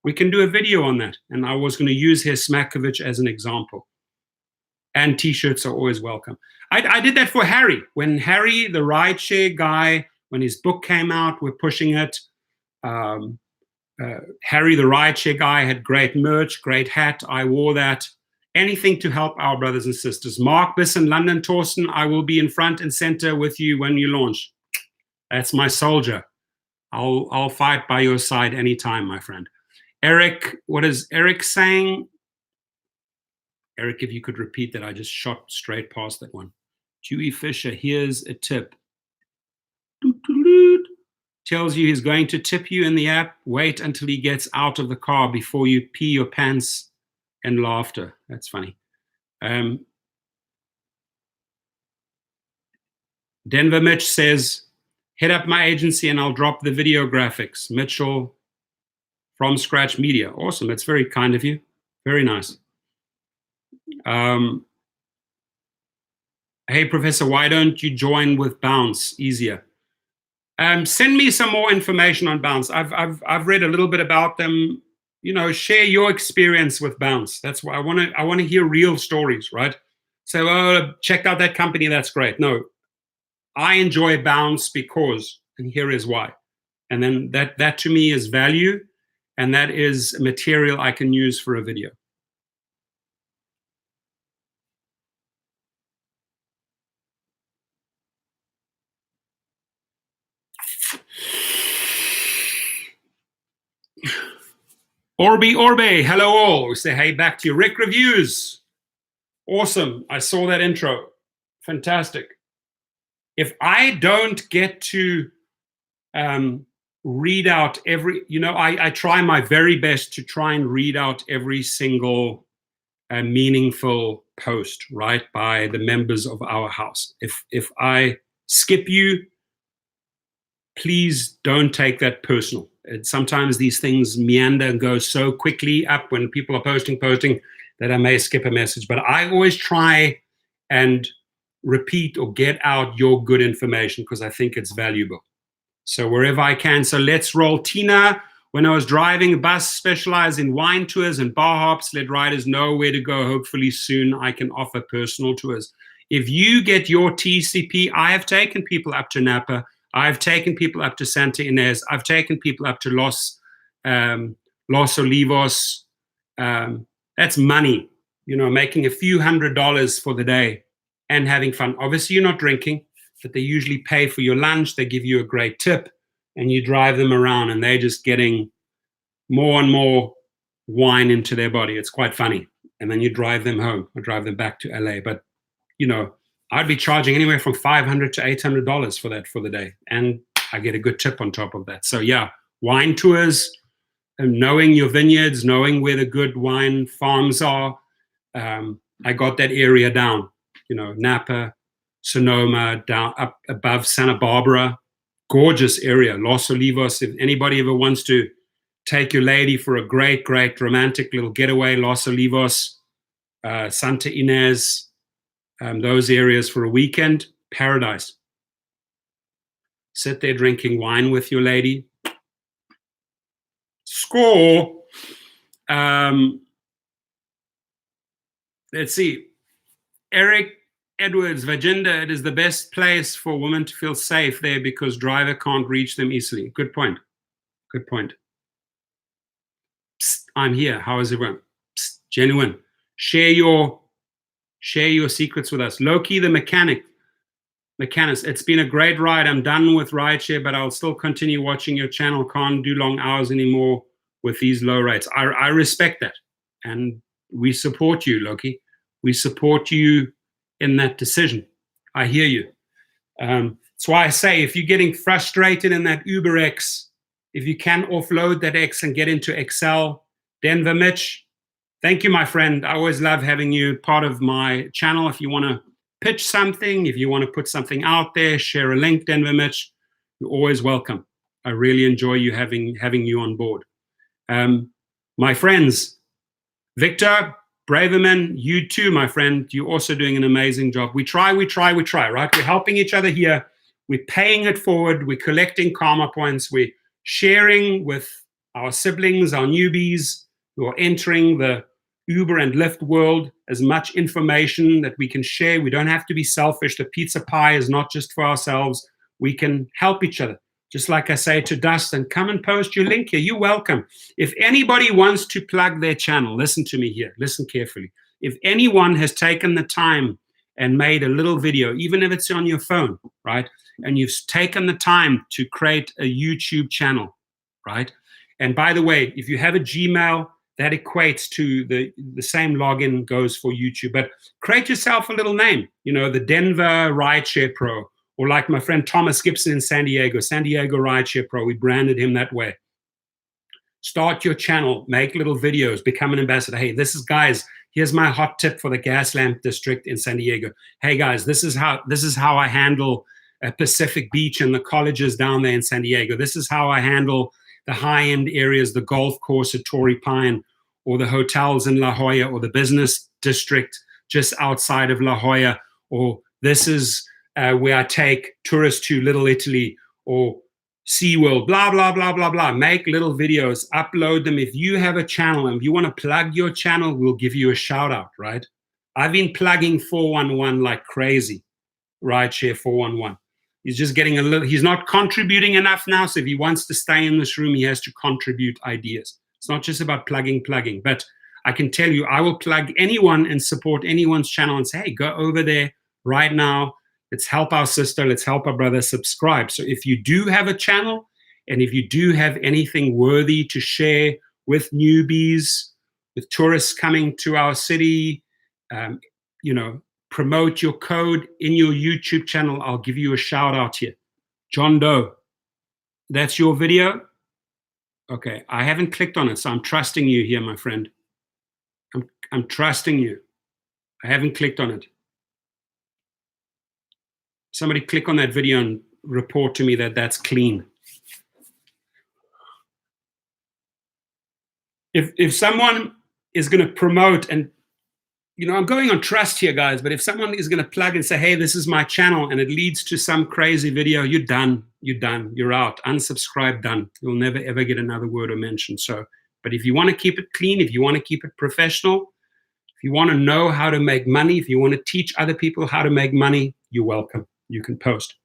We can do a video on that. And I was going to use his Smakovich as an example. And t-shirts are always welcome. I did that for Harry. When Harry, the rideshare guy, when his book came out, we're pushing it. Harry, the rideshare guy, had great merch, great hat. I wore that. Anything to help our brothers and sisters. Mark Bisson, London Torsten, I will be in front and center with you when you launch. That's my soldier. I'll fight by your side anytime, my friend. Eric, what is Eric saying? Eric, if you could repeat that, I just shot straight past that one. Dewey Fisher, here's a tip. Tells you he's going to tip you in the app. Wait until he gets out of the car before you pee your pants and laughter. That's funny. Denver Mitch says, hit up my agency and I'll drop the video graphics. Mitchell from Scratch Media. Awesome. That's very kind of you. Very nice. Hey, Professor, why don't you join with Bounce? Easier. Send me some more information on Bounce. I've read a little bit about them. You know, share your experience with Bounce. That's why I want to hear real stories, right? So, oh, check out that company. That's great. No, I enjoy Bounce because, and here is why. And then that to me is value, and that is material I can use for a video. Orbe, hello all. We say hey back to you. Rick Reviews. Awesome. I saw that intro. Fantastic. If I don't get to read out every, you know, I try my very best to try and read out every single meaningful post, right, by the members of our house. If I skip you, please don't take that personal. Sometimes these things meander and go so quickly up when people are posting that I may skip a message. But I always try and repeat or get out your good information because I think it's valuable. So wherever I can. So let's roll. Tina, when I was driving a bus specialized in wine tours and bar hops, let riders know where to go. Hopefully soon I can offer personal tours. If you get your TCP, I have taken people up to Napa. I've taken people up to Santa Ynez. I've taken people up to Los Olivos. That's money, you know, making a few $100s for the day and having fun. Obviously, you're not drinking, but they usually pay for your lunch. They give you a great tip, and you drive them around, and they're just getting more and more wine into their body. It's quite funny. And then you drive them home or drive them back to LA. But, you know, I'd be charging anywhere from $500 to $800 for that for the day. And I get a good tip on top of that. So yeah, wine tours, and knowing your vineyards, knowing where the good wine farms are. I got that area down, you know, Napa, Sonoma, down up above Santa Barbara, gorgeous area. Los Olivos, if anybody ever wants to take your lady for a great, great romantic little getaway, Los Olivos, Santa Ynez, those areas for a weekend, paradise. Sit there drinking wine with your lady. Score. Let's see. Eric Edwards, Vajinda, it is the best place for women to feel safe there because driver can't reach them easily. Good point. Good point. Psst, I'm here. How is everyone? Psst, genuine. Share your secrets with us. Loki, the mechanics. It's been a great ride. I'm done with Rideshare, but I'll still continue watching your channel. Can't do long hours anymore with these low rates. I respect that. And we support you, Loki. We support you in that decision. I hear you. That's why I say if you're getting frustrated in that Uber X, if you can offload that X and get into Excel, Denver Mitch, thank you, my friend. I always love having you part of my channel. If you want to pitch something, if you want to put something out there, share a link, Denver Mitch, you're always welcome. I really enjoy you having you on board. My friends, Victor, Braverman, you too, my friend. You're also doing an amazing job. We try, right? We're helping each other here. We're paying it forward. We're collecting karma points. We're sharing with our siblings, our newbies who are entering the Uber and Lyft world as much information that we can share. We don't have to be selfish. The pizza pie is not just for ourselves. We can help each other. Just like I say to Dustin, come and post your link here. You're welcome. If anybody wants to plug their channel, listen to me here. Listen carefully. If anyone has taken the time and made a little video, even if it's on your phone, right? And you've taken the time to create a YouTube channel, right? And by the way, if you have a Gmail, that equates to the same login goes for YouTube. But create yourself a little name, you know, the Denver Rideshare Pro, or like my friend Thomas Gibson in San Diego Rideshare Pro. We branded him that way. Start your channel, make little videos, become an ambassador. Hey, this is, guys, here's my hot tip for the gas lamp district in San Diego. Hey guys, this is how I handle Pacific Beach and the colleges down there in San Diego. This is how I handle the high-end areas, the golf course at Torrey Pine, or the hotels in La Jolla, or the business district just outside of La Jolla, or this is where I take tourists to Little Italy or SeaWorld, blah, blah, blah, blah, blah. Make little videos, upload them. If you have a channel and if you want to plug your channel, we'll give you a shout out, right? I've been plugging 411 like crazy, Rideshare 411. He's just getting a little, he's not contributing enough now, so if he wants to stay in this room, he has to contribute ideas. It's not just about plugging, but I can tell you, I will plug anyone and support anyone's channel and say, hey, go over there right now. Let's help our sister. Let's help our brother. Subscribe. So if you do have a channel and if you do have anything worthy to share with newbies, with tourists coming to our city, you know, promote your code in your YouTube channel. I'll give you a shout out here. John Doe, that's your video? Okay, I haven't clicked on it, so I'm trusting you here, my friend. I'm trusting you. I haven't clicked on it. Somebody click on that video and report to me that that's clean. If someone is going to promote, and you know, I'm going on trust here, guys, but if someone is going to plug and say, hey, this is my channel, and it leads to some crazy video, you're done. You're done. You're out. Unsubscribe, done. You'll never, ever get another word or mention. So, but if you want to keep it clean, if you want to keep it professional, if you want to know how to make money, if you want to teach other people how to make money, you're welcome. You can post.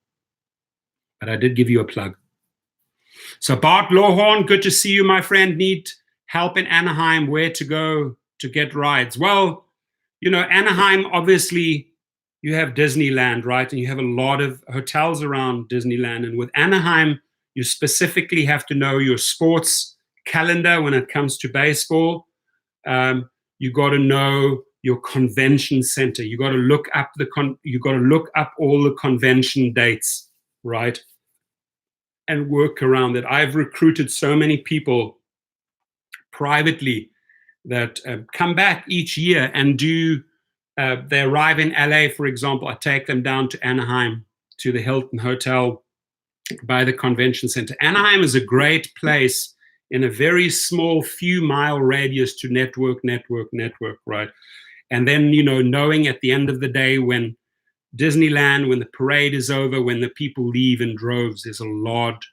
But I did give you a plug. So Bart Lawhorn, good to see you, my friend. Need help in Anaheim, where to go to get rides? Well, you know, Anaheim, obviously, you have Disneyland, right? And you have a lot of hotels around Disneyland. And with Anaheim, you specifically have to know your sports calendar when it comes to baseball. You got to know your convention center. You got to look up all the convention dates, right? And work around it. I've recruited so many people privately that come back each year and do, they arrive in LA, for example, I take them down to Anaheim, to the Hilton Hotel by the convention center. Anaheim is a great place in a very small few mile radius to network, right? And then, you know, knowing at the end of the day when Disneyland, when the parade is over, when the people leave in droves, there's a lot,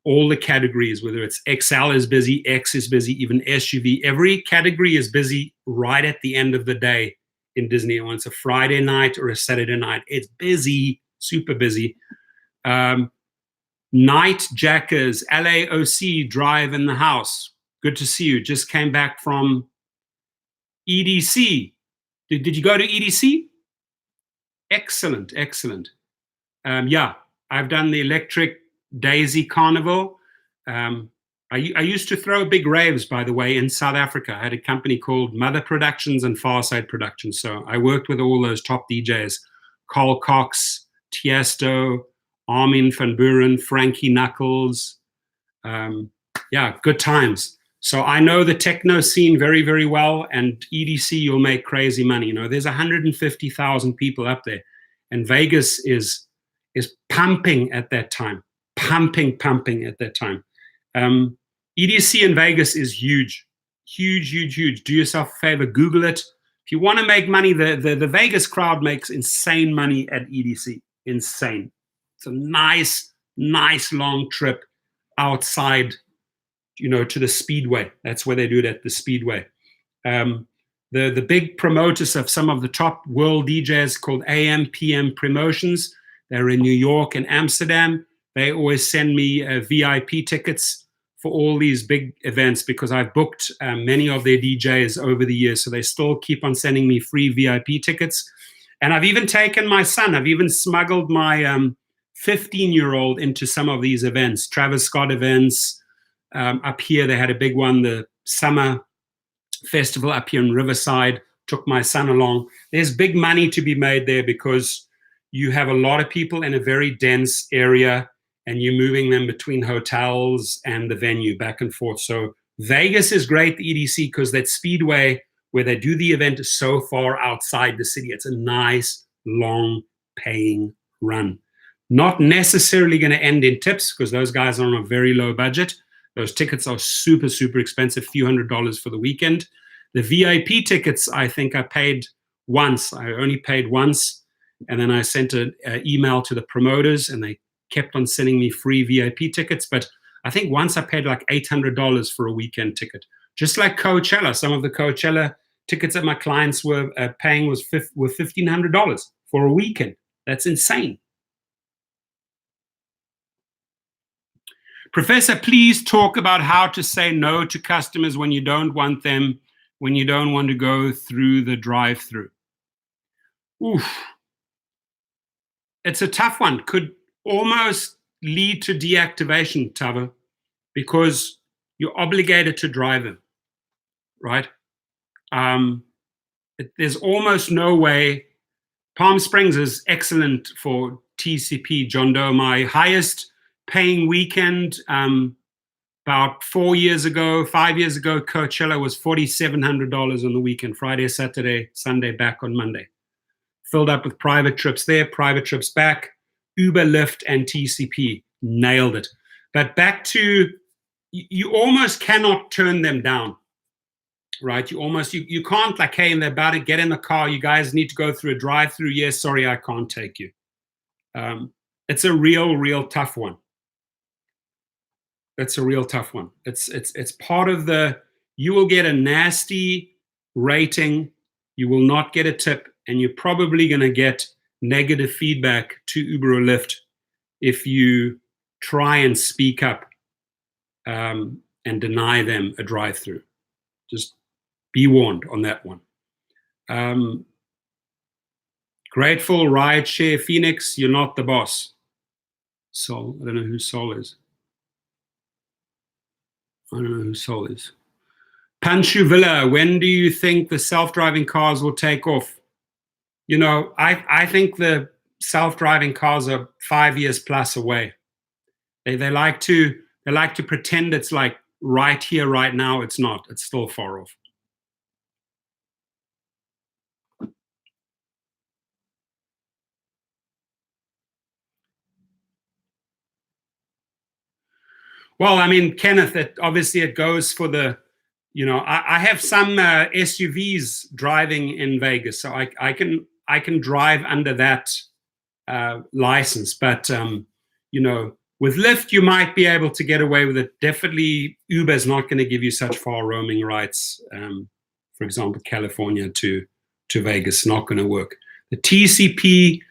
all the categories, whether it's XL is busy, X is busy, even SUV, every category is busy right at the end of the day in Disney. When it's a Friday night or a Saturday night, it's busy, super busy. Night Jackers, LAOC, Drive in the House. Good to see you. Just came back from EDC. Did you go to EDC? Excellent, excellent. Yeah, I've done the Electric Daisy Carnival. I used to throw big raves, by the way, in South Africa. I had a company called Mother Productions and Farside Productions. So I worked with all those top DJs, Carl Cox, Tiesto, Armin van Buuren, Frankie Knuckles. Yeah, good times. So I know the techno scene very, very well, and EDC, you'll make crazy money. You know, there's 150,000 people up there, and Vegas is pumping at that time, pumping at that time. EDC in Vegas is huge. Do yourself a favor, Google it. If you want to make money, the Vegas crowd makes insane money at EDC, insane. It's a nice long trip outside, you know, to the Speedway. That's where they do it, at the Speedway. The big promoters of some of the top world DJs called AM PM Promotions. They're in New York and Amsterdam. They always send me VIP tickets for all these big events because I've booked many of their DJs over the years. So they still keep on sending me free VIP tickets. And I've even taken my son. I've even smuggled my 15-year-old into some of these events, Travis Scott events. Up here, they had a big one, the summer festival up here in Riverside. Took my son along. There's big money to be made there because you have a lot of people in a very dense area and you're moving them between hotels and the venue back and forth. So Vegas is great, the EDC, because that Speedway where they do the event is so far outside the city. It's a nice, long, paying run. Not necessarily going to end in tips because those guys are on a very low budget. Those tickets are super, super expensive, few $100s for the weekend. The VIP tickets, I think I paid once. I only paid once. And then I sent an email to the promoters and they kept on sending me free VIP tickets. But I think once I paid like $800 for a weekend ticket. Just like Coachella, some of the Coachella tickets that my clients were paying were $1,500 for a weekend. That's insane. Professor, please talk about how to say no to customers when you don't want them, when you don't want to go through the drive-through. Oof. It's a tough one. Could almost lead to deactivation, Tava, because you're obligated to drive them, right? There's almost no way. Palm Springs is excellent for TCP, John Doe. My highest paying weekend about 5 years ago, Coachella was $4,700 on the weekend, Friday, Saturday, Sunday, back on Monday. Filled up with private trips there, private trips back, Uber, Lyft, and TCP. Nailed it. But back to, you almost cannot turn them down, right? You can't, like, hey, and they're about to get in the car, you guys need to go through a drive-through. Yes, sorry, I can't take you. It's a real tough one. It's a real tough one. It's part of the, you will get a nasty rating, you will not get a tip, and you're probably going to get negative feedback to Uber or Lyft if you try and speak up and deny them a drive-through. Just be warned on that one. Grateful, Rideshare, Phoenix, you're not the boss. Sol, I don't know who Sol is. I don't know who Sol is. Panchu Villa, when do you think the self-driving cars will take off? You know, I think the self-driving cars are 5 years plus away. They like to pretend it's like right here, right now. It's not. It's still far off. Well, I mean, Kenneth, obviously it goes for the, you know, I have some SUVs driving in Vegas, so I can drive under that license. But, you know, with Lyft, you might be able to get away with it. Definitely, Uber is not going to give you such far roaming rights. For example, California to Vegas, not going to work. The TCP,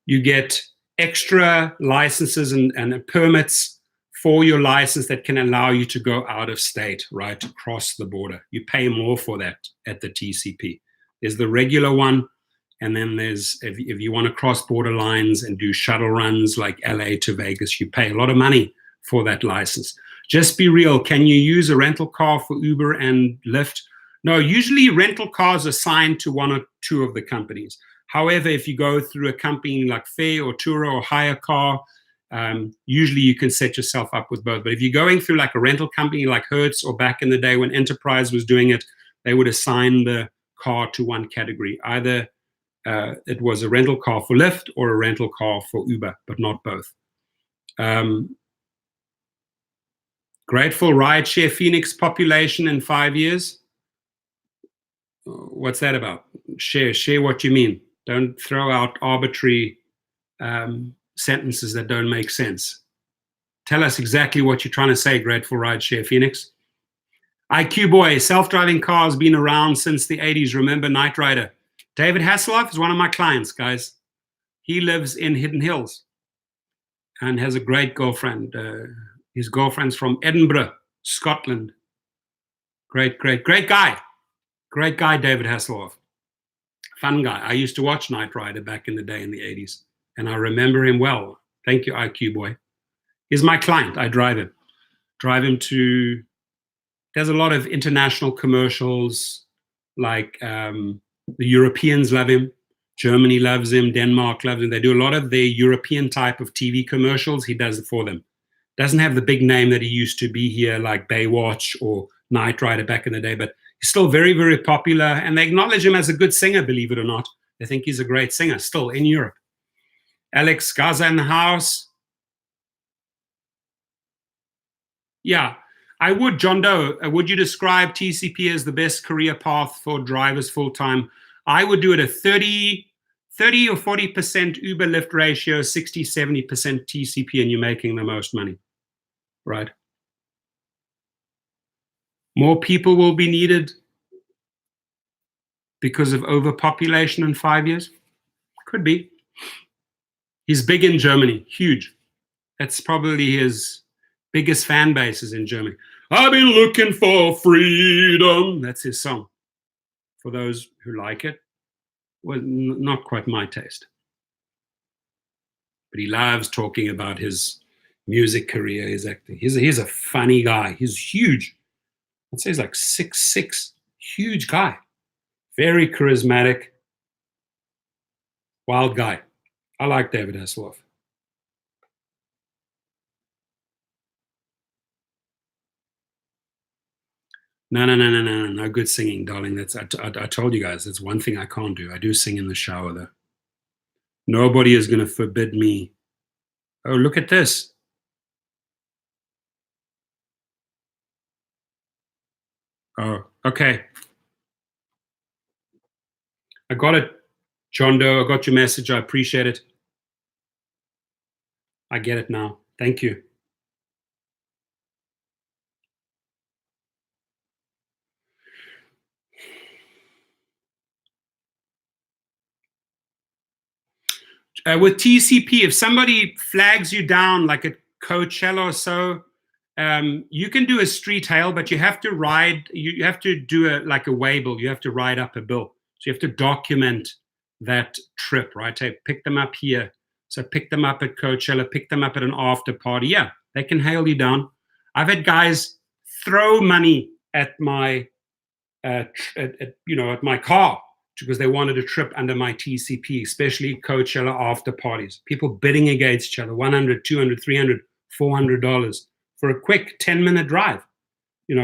you get extra licenses and permits for your license that can allow you to go out of state, right, across the border. You pay more for that at the TCP. There's the regular one, and then there's, if you want to cross border lines and do shuttle runs like LA to Vegas, you pay a lot of money for that license. Just be real. Can you use a rental car for Uber and Lyft? No, usually rental cars are assigned to one or two of the companies. However, if you go through a company like Fair or Turo or Hire Car, usually you can set yourself up with both. But if you're going through like a rental company like Hertz, or back in the day when Enterprise was doing it, they would assign the car to one category. Either it was a rental car for Lyft or a rental car for Uber, but not both. Grateful, Rideshare, Phoenix population in 5 years. What's that about? Share what you mean. Don't throw out arbitrary sentences that don't make sense. Tell us exactly what you're trying to say, Grateful Rideshare Phoenix. IQ Boy, self-driving cars been around since the 80s. Remember Knight Rider? David Hasselhoff is one of my clients, guys. He lives in Hidden Hills and has a great girlfriend. His girlfriend's from Edinburgh, Scotland. Great guy. Great guy, David Hasselhoff. Fun guy. I used to watch Knight Rider back in the day in the 80s. And I remember him well. Thank you, IQ Boy. He's my client. I drive him. There's a lot of international commercials, like the Europeans love him. Germany loves him. Denmark loves him. They do a lot of their European type of TV commercials. He does it for them. Doesn't have the big name that he used to be here, like Baywatch or Knight Rider back in the day, but he's still very, very popular. And they acknowledge him as a good singer, believe it or not. They think he's a great singer still in Europe. Alex Gaza in the house. Yeah, I would, John Doe, would you describe TCP as the best career path for drivers full-time? I would do it a 30 or 40% Uber Lyft ratio, 60, 70% TCP, and you're making the most money, right? More people will be needed because of overpopulation in 5 years? Could be. He's big in Germany, huge. That's probably his biggest fan base is in Germany. I've been looking for freedom. That's his song. For those who like it, well, not quite my taste. But he loves talking about his music career, his acting. He's a funny guy. He's huge. I'd say he's like 6'6", huge guy. Very charismatic, wild guy. I like David Hasselhoff. No good singing, darling. That's I told you guys, that's one thing I can't do. I do sing in the shower, though. Nobody is going to forbid me. Oh, look at this. Oh, okay. I got it, John Doe. I got your message. I appreciate it. I get it now. Thank you. With TCP, if somebody flags you down like at Coachella or so, you can do a street hail, but you have to ride. You have to do like a waybill. You have to ride up a bill. So you have to document that trip, right? Hey, pick them up here. So pick them up at Coachella. Pick them up at an after party. Yeah, they can hail you down. I've had guys throw money at my, at my car because they wanted a trip under my TCP, especially Coachella after parties. People bidding against each other, $100, $200, $300, $400 for a quick 10-minute drive,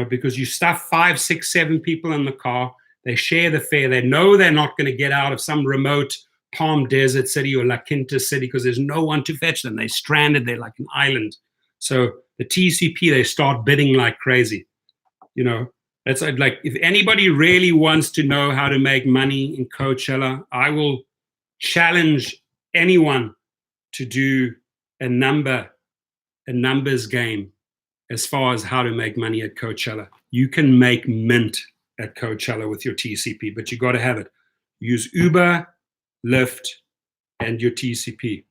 because you stuff 5, 6, 7 people in the car. They share the fare. They know they're not going to get out of some remote Palm Desert city or La Quinta city because there's no one to fetch them. They're stranded. They're like an island. So the TCP, they start bidding like crazy. That's like, if anybody really wants to know how to make money in Coachella, I will challenge anyone to do a numbers game as far as how to make money at Coachella. You can make mint at Coachella with your TCP, but you got to have it. Use Uber, Lyft, and your TCP.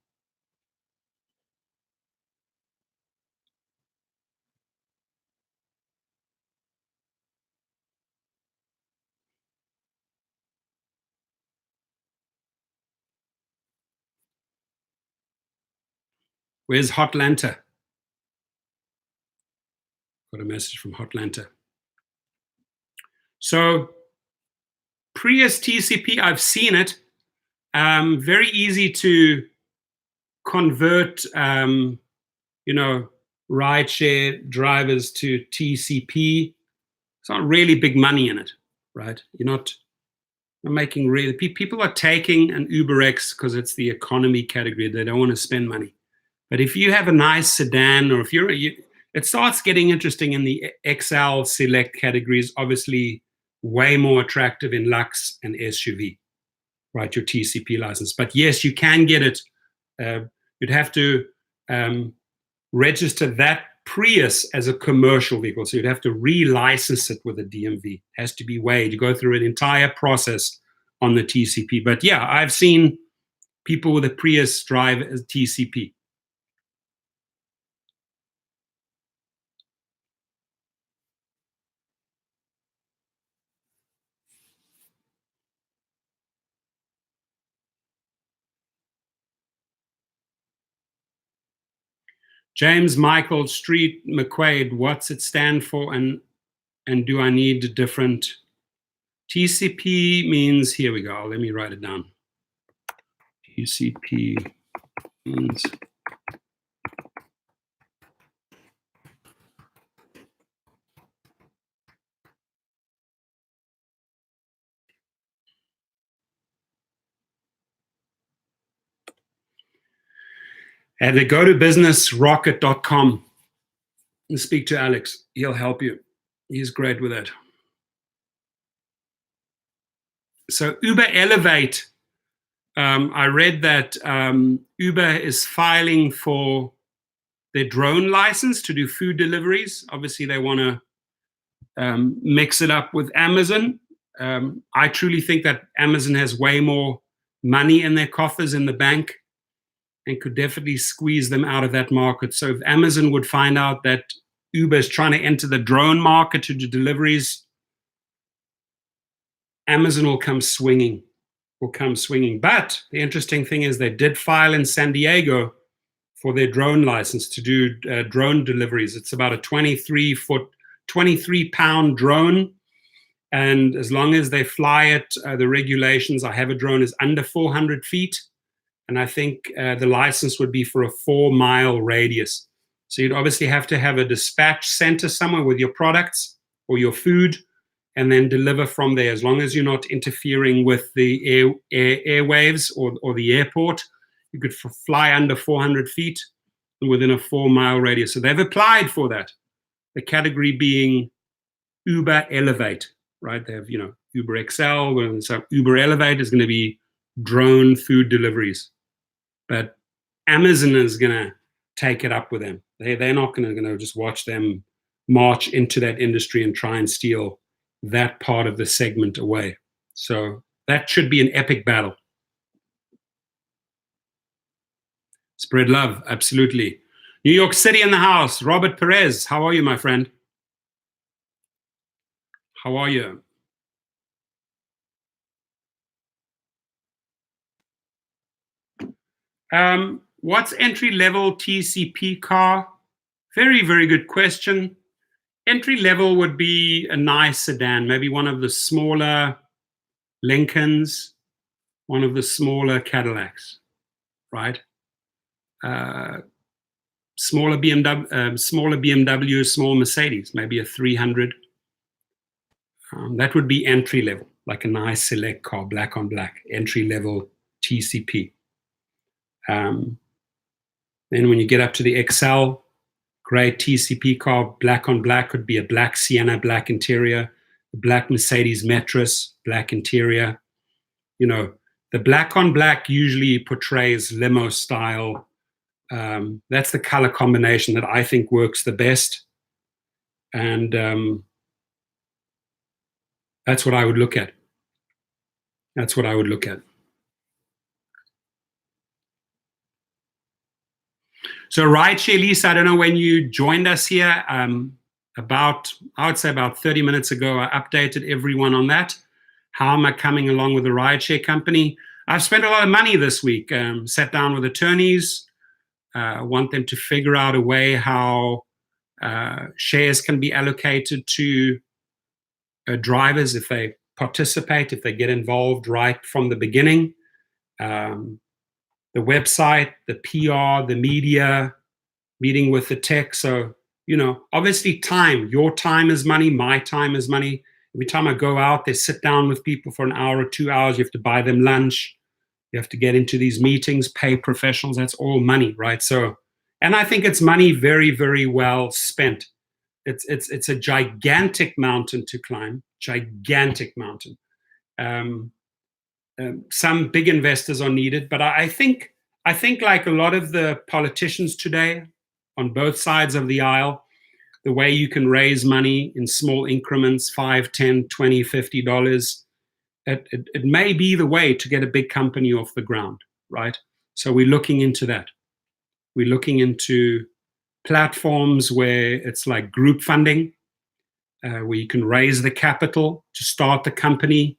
Where's Hotlanta? Got a message from Hotlanta. So Prius TCP, I've seen it. Very easy to convert, rideshare drivers to TCP. It's not really big money in it, right? You're not making really. People are taking an UberX because it's the economy category. They don't want to spend money. But if you have a nice sedan, or if it starts getting interesting in the XL select categories, obviously way more attractive in Lux and SUV, right? Your TCP license. But yes, you can get it. You'd have to register that Prius as a commercial vehicle. So you'd have to relicense it with a DMV. It has to be weighed. You go through an entire process on the TCP. But yeah, I've seen people with a Prius drive as TCP. James Michael Street McQuaid, what's it stand for, and do I need a different? TCP means, here we go, let me write it down. TCP means And they go to businessrocket.com and speak to Alex. He'll help you. He's great with it. So Uber Elevate, I read that Uber is filing for their drone license to do food deliveries. Obviously, they want to mix it up with Amazon. I truly think that Amazon has way more money in their coffers in the bank and could definitely squeeze them out of that market. So if Amazon would find out that Uber is trying to enter the drone market to do deliveries, Amazon will come swinging. But the interesting thing is they did file in San Diego for their drone license to do drone deliveries. It's about a 23-pound drone. And as long as they fly it, the regulations, I have a drone, is under 400 feet. And I think the license would be for a 4-mile radius. So you'd obviously have to have a dispatch center somewhere with your products or your food, and then deliver from there. As long as you're not interfering with the airwaves or the airport, you could fly under 400 feet within a 4-mile radius. So they've applied for that. The category being Uber Elevate, right? They have, Uber XL, and so Uber Elevate is going to be drone food deliveries. But Amazon is going to take it up with them. They're not going to just watch them march into that industry and try and steal that part of the segment away. So that should be an epic battle. Spread love, absolutely. New York City in the house. Robert Perez, how are you, my friend? How are you? What's entry-level TCP car? Very, very good question. Entry-level would be a nice sedan, maybe one of the smaller Lincolns, one of the smaller Cadillacs, right? Smaller BMW, small Mercedes, maybe a 300. That would be entry-level, like a nice select car, black on black, entry-level TCP. Then when you get up to the XL, great TCP car, black on black, could be a black Sienna, black interior, a black Mercedes Metris, black interior. The black on black usually portrays limo style. That's the color combination that I think works the best. And that's what I would look at. So Rideshare, Lisa, I don't know when you joined us here. I would say about 30 minutes ago, I updated everyone on that. How am I coming along with the Rideshare company? I've spent a lot of money this week, sat down with attorneys, want them to figure out a way how shares can be allocated to drivers if they participate, if they get involved right from the beginning. The website, the PR, the media, meeting with the tech. So, obviously time, your time is money, my time is money. Every time I go out, they sit down with people for an hour or 2 hours. You have to buy them lunch. You have to get into these meetings, pay professionals. That's all money, right? So, and I think it's money very, very well spent. It's a gigantic mountain to climb, gigantic mountain. Some big investors are needed, but I think like a lot of the politicians today on both sides of the aisle, the way you can raise money in small increments, $5, $10, $20, $50, it may be the way to get a big company off the ground, right? So we're looking into that. We're looking into platforms where it's like group funding, where you can raise the capital to start the company,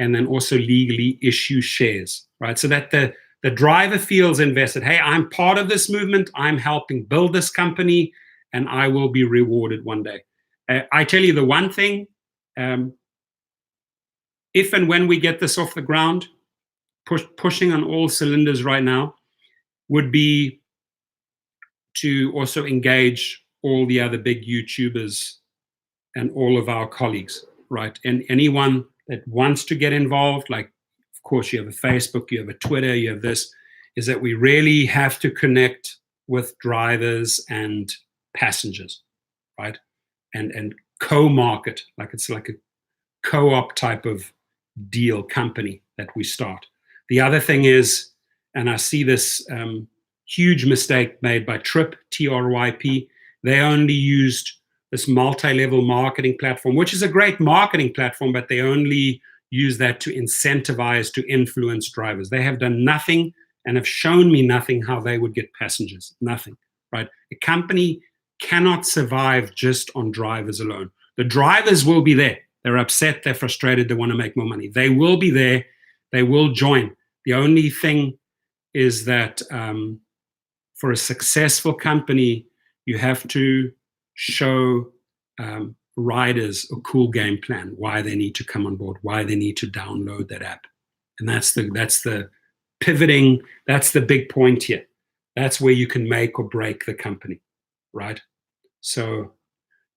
and then also legally issue shares, right? So that the driver feels invested. Hey, I'm part of this movement. I'm helping build this company, and I will be rewarded one day. I tell you the one thing, if and when we get this off the ground, pushing on all cylinders right now would be to also engage all the other big YouTubers and all of our colleagues, right? And anyone that wants to get involved, like, of course, you have a Facebook, you have a Twitter, you have this. is that we really have to connect with drivers and passengers, right? And co-market, like it's like a co-op type of deal company that we start. The other thing is, and I see this huge mistake made by Trip, TRYP, they only used this multi-level marketing platform, which is a great marketing platform, but they only use that to incentivize, to influence drivers. They have done nothing and have shown me nothing how they would get passengers, nothing, right? A company cannot survive just on drivers alone. The drivers will be there. They're upset, they're frustrated, they want to make more money. They will be there, they will join. The only thing is that for a successful company, you have to show riders a cool game plan, why they need to come on board, why they need to download that app. And that's the pivoting, that's the big point here. That's where you can make or break the company, right? So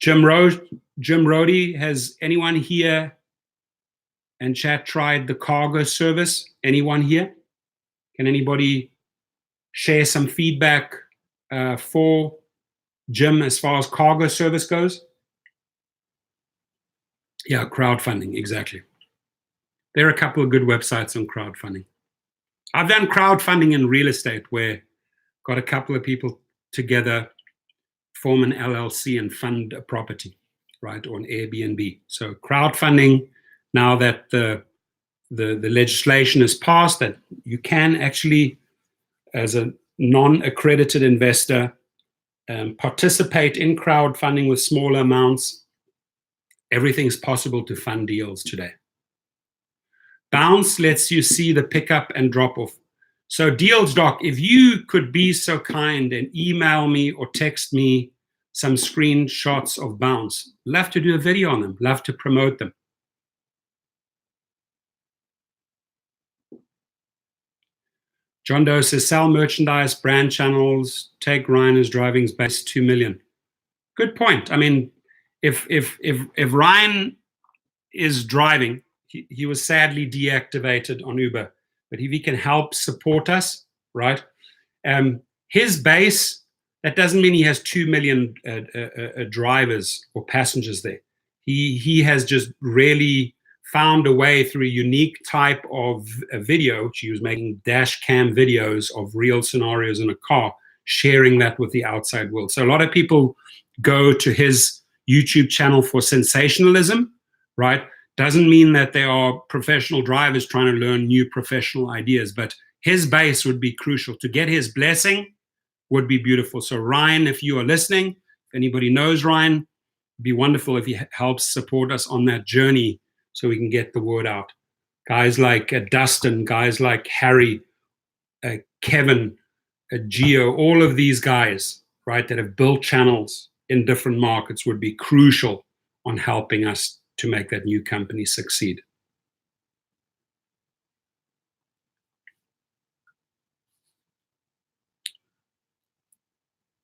Jim Rody, has anyone here in chat tried the cargo service? Anyone here? Can anybody share some feedback for Jim as far as cargo service goes? Yeah, crowdfunding, exactly. There are a couple of good websites on crowdfunding. I've done crowdfunding in real estate where got a couple of people together, form an LLC and fund a property, right, or an Airbnb. So crowdfunding, now that the legislation is passed, that you can actually, as a non-accredited investor, participate in crowdfunding with smaller amounts. Everything's possible to fund deals today. Bounce lets you see the pickup and drop off. So Deals Doc, if you could be so kind and email me or text me some screenshots of Bounce, love to do a video on them, love to promote them. John Doe says, sell merchandise, brand channels, take Ryan as driving's base 2 million. Good point. I mean, if Ryan is driving, he was sadly deactivated on Uber, but if he can help support us, right? His base, that doesn't mean he has 2 million drivers or passengers there. He has just really found a way through a unique type of a video, which he was making dash cam videos of real scenarios in a car, sharing that with the outside world. So a lot of people go to his YouTube channel for sensationalism, right? Doesn't mean that they are professional drivers trying to learn new professional ideas, but his base would be crucial. To get his blessing would be beautiful. So Ryan, if you are listening, if anybody knows Ryan, it'd be wonderful if he helps support us on that journey so we can get the word out. Guys like Dustin, guys like Harry, Kevin, Gio, all of these guys, right, that have built channels in different markets would be crucial on helping us to make that new company succeed.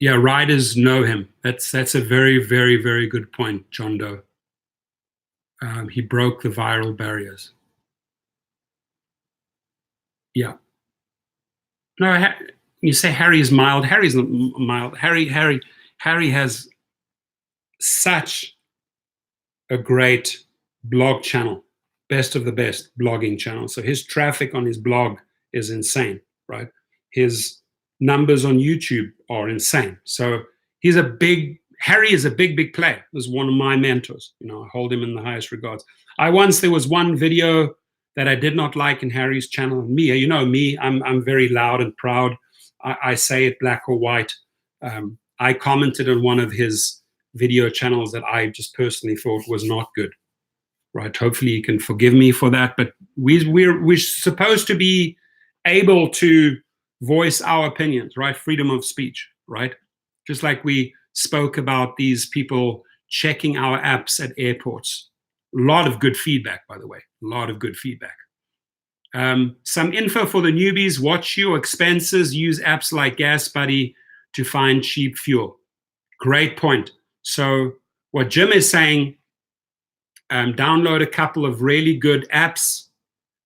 Yeah, riders know him. That's a very, very, very good point, John Doe. He broke the viral barriers. Yeah. No, you say Harry is mild. Harry's not mild. Harry has such a great blog channel, best of the best blogging channel. So his traffic on his blog is insane, right? His numbers on YouTube are insane. So Harry is a big player. He's one of my mentors. You know, I hold him in the highest regards. There was one video that I did not like in Harry's channel. Me, you know me, I'm very loud and proud. I say it black or white. I commented on one of his video channels that I just personally thought was not good, right? Hopefully you can forgive me for that, but we're supposed to be able to voice our opinions, right? Freedom of speech, right? Just like we spoke about these people checking our apps at airports. A lot of good feedback, by the way, a lot of good feedback. Some info for the newbies: watch your expenses, use apps like Gas Buddy to find cheap fuel. Great point. So what Jim is saying, download a couple of really good apps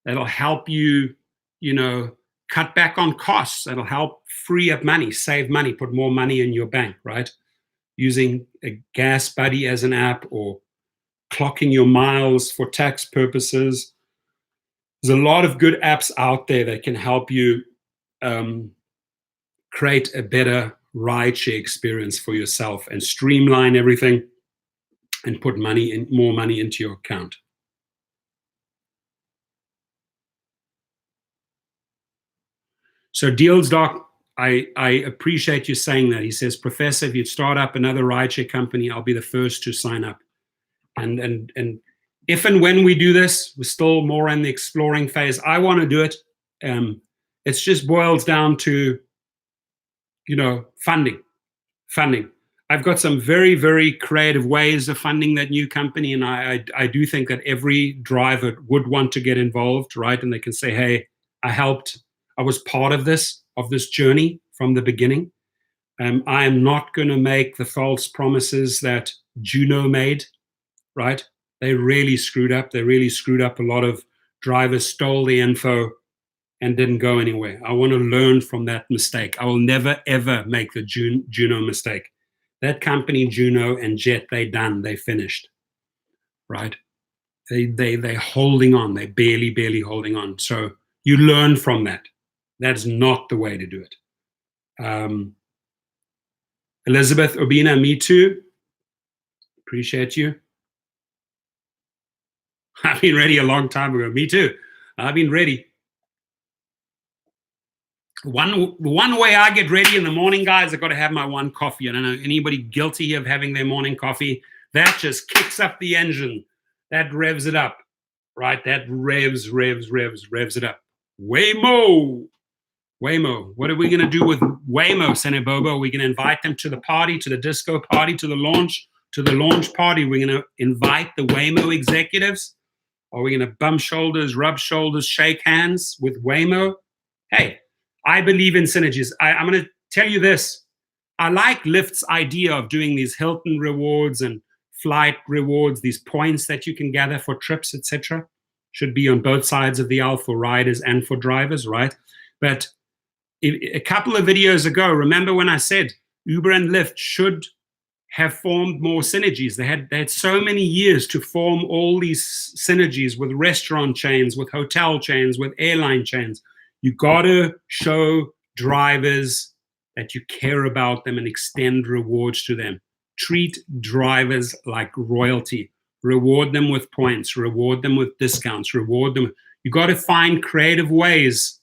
that'll help you, cut back on costs. That'll help free up money, save money, put more money in your bank, right? Using a Gas Buddy as an app, or clocking your miles for tax purposes. There's a lot of good apps out there that can help you create a better rideshare experience for yourself and streamline everything and put more money into your account. So Deals Doc, I appreciate you saying that. He says, Professor, if you'd start up another rideshare company, I'll be the first to sign up. And if and when we do this, we're still more in the exploring phase. I want to do it. It just boils down to, funding. I've got some very, very creative ways of funding that new company, and I do think that every driver would want to get involved, right? And they can say, hey, I helped. I was part of this journey from the beginning. I am not going to make the false promises that Juno made, right? They really screwed up. They really screwed up. A lot of drivers stole the info and didn't go anywhere. I want to learn from that mistake. I will never, ever make the Juno mistake. That company, Juno and Jet, they finished, right? They're holding on. They're barely holding on. So you learn from that. That's not the way to do it. Elizabeth Urbina, me too. Appreciate you. I've been ready a long time ago. Me too. I've been ready. One way I get ready in the morning, guys, I've got to have my one coffee. I don't know anybody guilty of having their morning coffee. That just kicks up the engine. That revs it up, right? That revs it up. Waymo. What are we going to do with Waymo, Senator Bobo? Are we going to invite them to the party, to the disco party, to the launch party? We're going to invite the Waymo executives? Are we going to bump shoulders, rub shoulders, shake hands with Waymo? Hey, I believe in synergies. I'm going to tell you this. I like Lyft's idea of doing these Hilton rewards and flight rewards, these points that you can gather for trips, etc. Should be on both sides of the aisle for riders and for drivers, right? But a couple of videos ago, remember when I said Uber and Lyft should have formed more synergies? They had so many years to form all these synergies with restaurant chains, with hotel chains, with airline chains. You got to show drivers that you care about them and extend rewards to them. Treat drivers like royalty. Reward them with points. Reward them with discounts. Reward them. You got to find creative ways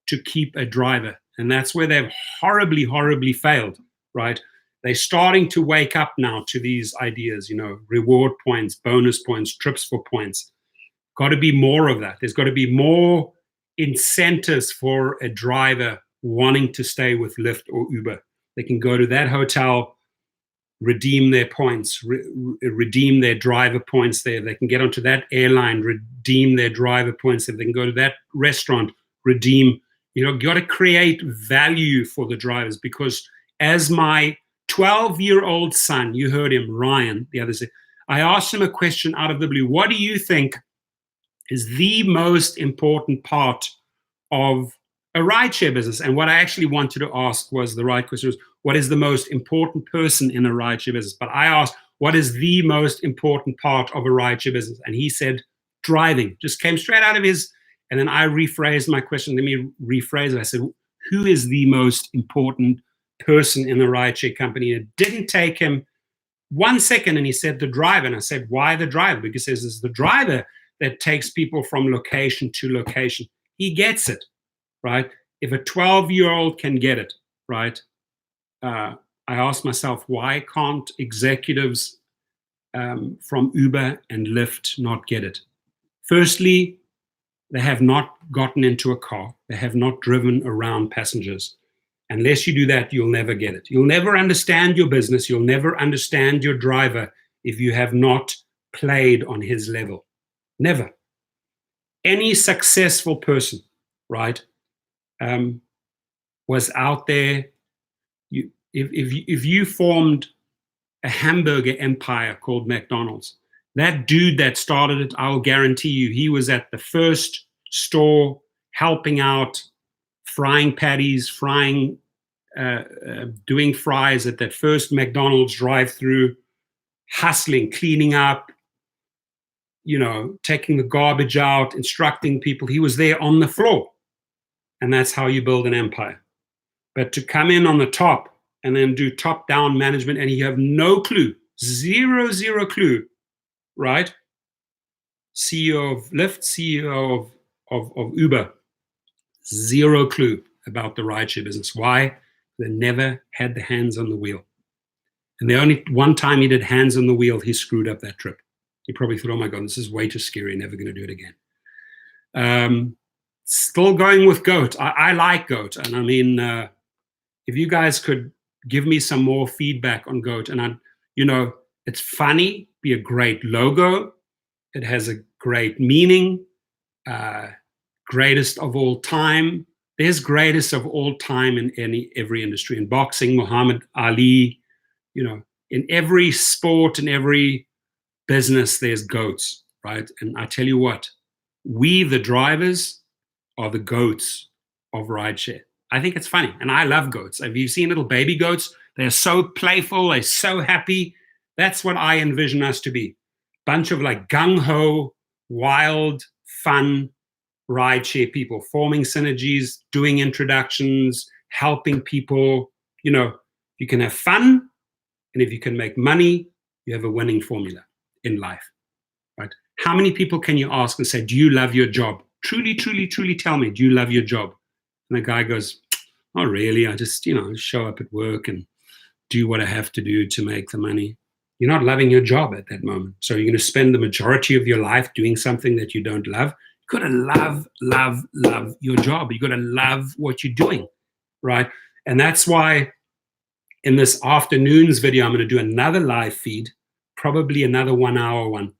to keep a driver. And that's where they've horribly failed, right? They're starting to wake up now to these ideas, reward points, bonus points, trips for points. Got to be more of that. There's got to be more incentives for a driver wanting to stay with Lyft or Uber. They can go to that hotel, redeem their points, redeem their driver points there. They can get onto that airline, redeem their driver points there. They can go to that restaurant, redeem. You got to create value for the drivers, because as my 12-year-old son, you heard him, Ryan, the other day, I asked him a question out of the blue. What do you think is the most important part of a rideshare business? And what I actually wanted to ask was the right question was, what is the most important person in a rideshare business? But I asked, what is the most important part of a rideshare business? And he said, driving. Just came straight out of his. And then I rephrased my question. Let me rephrase it. I said, who is the most important person in the rideshare company? It didn't take him 1 second. And he said, the driver. And I said, why the driver? Because he says, it's the driver that takes people from location to location. He gets it, right? If a 12-year-old can get it, right? I asked myself, why can't executives from Uber and Lyft not get it? Firstly, they have not gotten into a car. They have not driven around passengers. Unless you do that, you'll never get it. You'll never understand your business. You'll never understand your driver if you have not played on his level. Never. Any successful person, right, was out there. If you formed a hamburger empire called McDonald's, that dude that started it, I'll guarantee you, he was at the first store helping out frying patties, doing fries at that first McDonald's drive-through, hustling, cleaning up, taking the garbage out, instructing people. He was there on the floor. And that's how you build an empire. But to come in on the top and then do top-down management, and you have no clue, zero clue, right? CEO of Lyft, CEO of Uber, zero clue about the rideshare business. Why? They never had the hands on the wheel. And the only one time he did hands on the wheel, he screwed up that trip. He probably thought, oh my God, this is way too scary, never going to do it again. Still going with GOAT. I like GOAT. And I mean, if you guys could give me some more feedback on GOAT, and it's funny, be a great logo. It has a great meaning. Greatest of all time. There's greatest of all time in every industry. In boxing, Muhammad Ali, in every sport, in every business, there's GOATs, right? And I tell you what, we, the drivers, are the GOATs of rideshare. I think it's funny, and I love goats. Have you seen little baby goats? They're so playful, they're so happy. That's what I envision us to be. Bunch of like gung-ho, wild, fun rideshare people, forming synergies, doing introductions, helping people. You can have fun, and if you can make money, you have a winning formula in life, right? How many people can you ask and say, do you love your job? Truly, truly, truly tell me, do you love your job? And the guy goes, oh, really? I just, show up at work and do what I have to do to make the money. You're not loving your job at that moment. So you're going to spend the majority of your life doing something that you don't love. You've got to love your job. You've got to love what you're doing, right? And that's why in this afternoon's video, I'm going to do another live feed, probably another 1 hour one,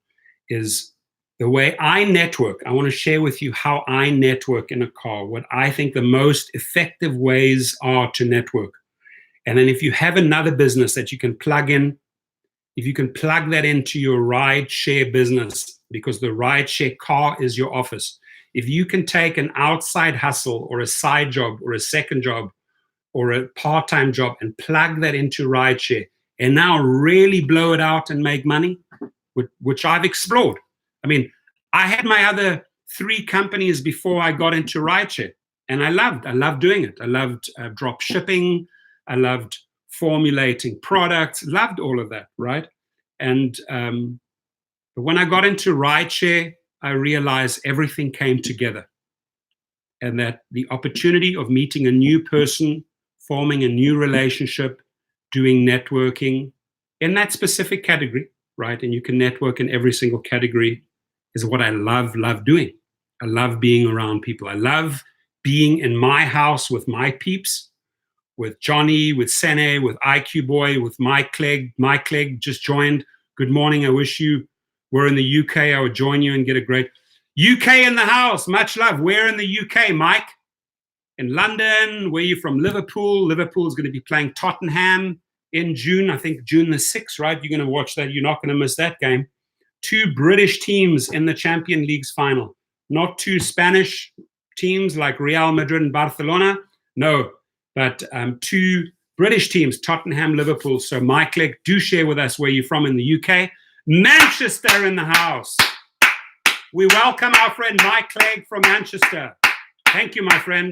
is the way I network. I want to share with you how I network in a car, what I think the most effective ways are to network. And then if you have another business that you can plug in, if you can plug that into your rideshare business, because the rideshare car is your office. If you can take an outside hustle or a side job or a second job or a part-time job and plug that into rideshare and now really blow it out and make money, which I've explored. I mean, I had my other 3 companies before I got into rideshare, and I loved doing it. I loved drop shipping. I loved formulating products, loved all of that, right? And but when I got into rideshare, I realized everything came together, and that the opportunity of meeting a new person, forming a new relationship, doing networking in that specific category, right? And you can network in every single category, is what I love doing. I love being around people. I love being in my house with my peeps, with Johnny, with Sene, with IQ Boy, with Mike Clegg. Mike Clegg just joined. Good morning. I wish you were in the UK. I would join you and get a great UK in the house. Much love. Where in the UK, Mike? In London. Where are you from? Liverpool. Liverpool's going to be playing Tottenham in June. I think June the 6th, right? You're going to watch that. You're not going to miss that game. 2 British teams in the Champions League's final. Not 2 Spanish teams like Real Madrid and Barcelona. No. But 2 British teams, Tottenham, Liverpool. So, Mike Clegg, do share with us where you're from in the UK. Manchester in the house. We welcome our friend Mike Clegg from Manchester. Thank you, my friend.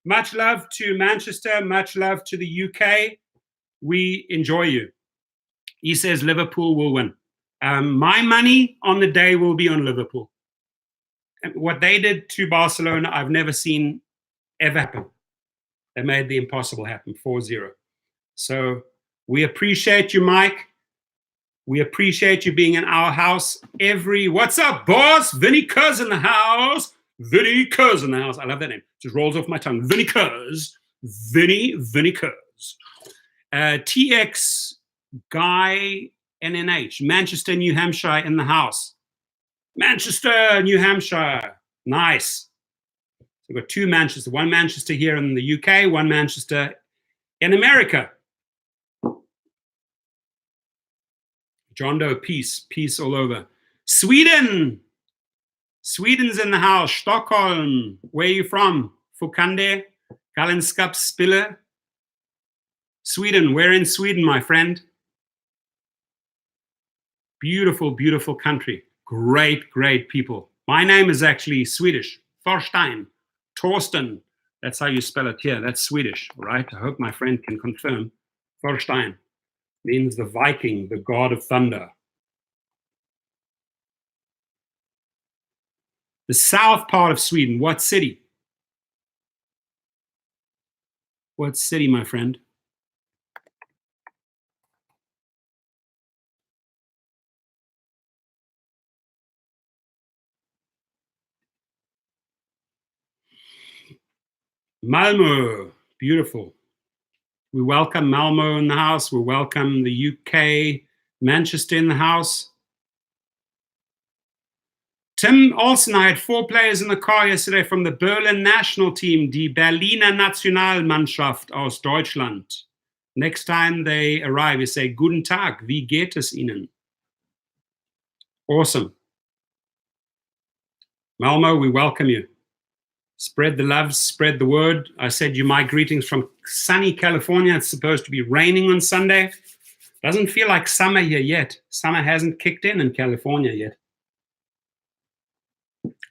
Much love to Manchester. Much love to the UK. We enjoy you. He says Liverpool will win. My money on the day will be on Liverpool. And what they did to Barcelona, I've never seen ever happen. They made the impossible happen, 4-0. So we appreciate you, Mike. We appreciate you being in our house what's up, boss? Vinny Cuz in the house. Vinny Cuz in the house. I love that name. Just rolls off my tongue. Vinny Cuz. Vinny Cuz. TX Guy NNH. Manchester, New Hampshire in the house. Manchester, New Hampshire. Nice. We've got 2 Manchester. 1 Manchester here in the UK, 1 Manchester in America. John Doe, peace all over. Sweden. Sweden's in the house. Stockholm. Where are you from? Fukande. Galenskapsspiller. Sweden, we're in Sweden, my friend. Beautiful, beautiful country. Great, great people. My name is actually Swedish. Thorstein, Torsten. That's how you spell it here. That's Swedish, right? I hope my friend can confirm. Thorstein means the Viking, the god of thunder. The south part of Sweden, what city? What city, my friend? Malmö, beautiful. We welcome Malmö in the house. We welcome the UK, Manchester in the house. Tim Olsen, I had 4 players in the car yesterday from the Berlin national team, die Berliner Nationalmannschaft aus Deutschland. Next time they arrive, you say, Guten Tag, wie geht es Ihnen? Awesome. Malmo, we welcome you. Spread the love, spread the word. I said you my greetings from sunny California. It's supposed to be raining on Sunday. Doesn't feel like summer here yet. Summer hasn't kicked in California yet.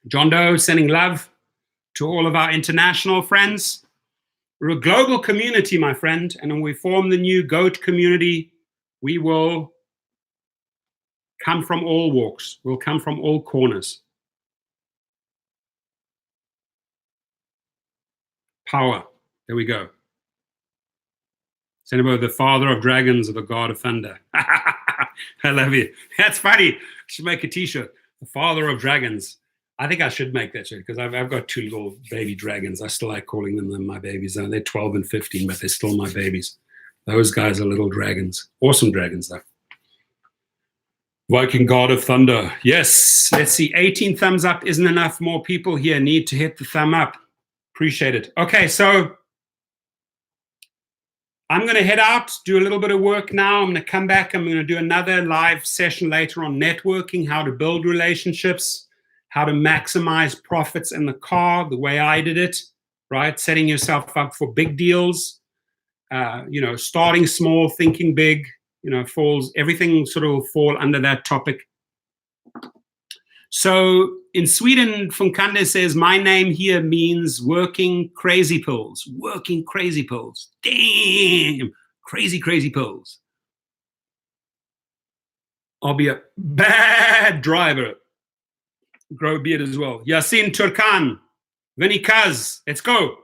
John Doe sending love to all of our international friends. We're a global community, my friend, and when we form the new GOAT community, we will come from all walks. We'll come from all corners. Power. There we go. Senebo, the father of dragons or the god of thunder. I love you. That's funny. I should make a t-shirt. The father of dragons. I think I should make that shirt because I've got 2 little baby dragons. I still like calling them my babies. They're 12 and 15, but they're still my babies. Those guys are little dragons. Awesome dragons, though. Viking god of thunder. Yes. Let's see. 18 thumbs up isn't enough. More people here need to hit the thumb up. Appreciate it. Okay, so I'm going to head out, do a little bit of work now. I'm going to come back. I'm going to do another live session later on networking, how to build relationships, how to maximize profits in the car, the way I did it, right? Setting yourself up for big deals, starting small, thinking big, everything sort of will fall under that topic. So in Sweden, Funkande says, my name here means working crazy pills. Working crazy pills. Damn, crazy, crazy pills. I'll be a bad driver. Grow a beard as well. Yasin Turkan, Vinny Kaz, let's go.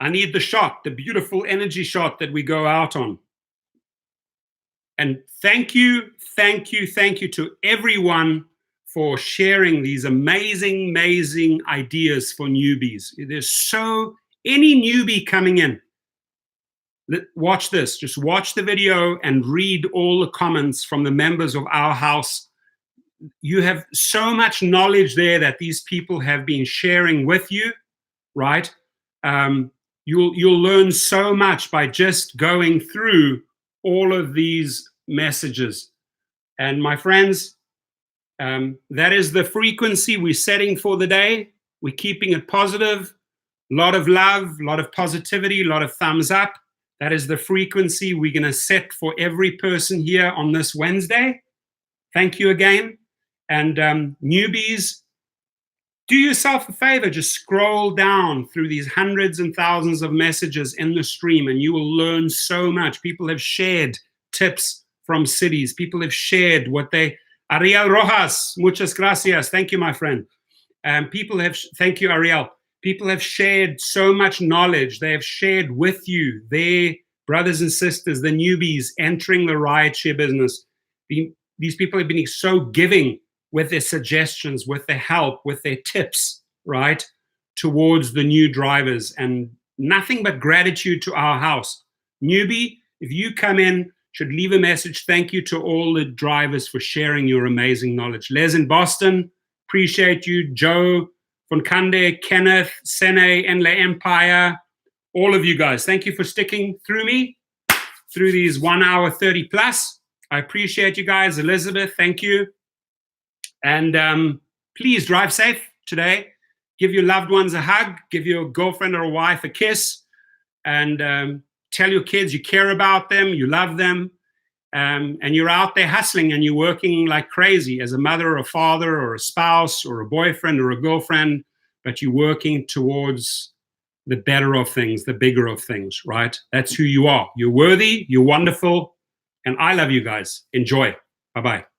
I need the shot, the beautiful energy shot that we go out on. And thank you to everyone for sharing these amazing, amazing ideas for newbies. There's any newbie coming in, watch this, just watch the video and read all the comments from the members of our house. You have so much knowledge there that these people have been sharing with you, right? You'll learn so much by just going through all of these messages. And my friends, that is the frequency we're setting for the day. We're keeping it positive, a lot of love, a lot of positivity, a lot of thumbs up. That is the frequency we're going to set for every person here on this Wednesday. Thank you again. And newbies, do yourself a favor, just scroll down through these hundreds and thousands of messages in the stream and you will learn so much. People have shared tips from cities. People have shared what they... Ariel Rojas, muchas gracias. Thank you, my friend. Thank you, Ariel. People have shared so much knowledge. They have shared with you, their brothers and sisters, the newbies entering the rideshare business. These people have been so giving with their suggestions, with their help, with their tips, right, towards the new drivers. And nothing but gratitude to our house. Newbie, if you come in, should leave a message. Thank you to all the drivers for sharing your amazing knowledge. Les in Boston, appreciate you. Joe, Funkande, Kenneth, Sene, Enle Empire, all of you guys. Thank you for sticking through me through these 1 hour 30 plus. I appreciate you guys. Elizabeth, thank you. And please drive safe today. Give your loved ones a hug. Give your girlfriend or a wife a kiss. and tell your kids you care about them, you love them, and you're out there hustling and you're working like crazy as a mother or a father or a spouse or a boyfriend or a girlfriend, but you're working towards the better of things, the bigger of things, right? That's who you are. You're worthy, you're wonderful, and I love you guys. Enjoy. Bye-bye.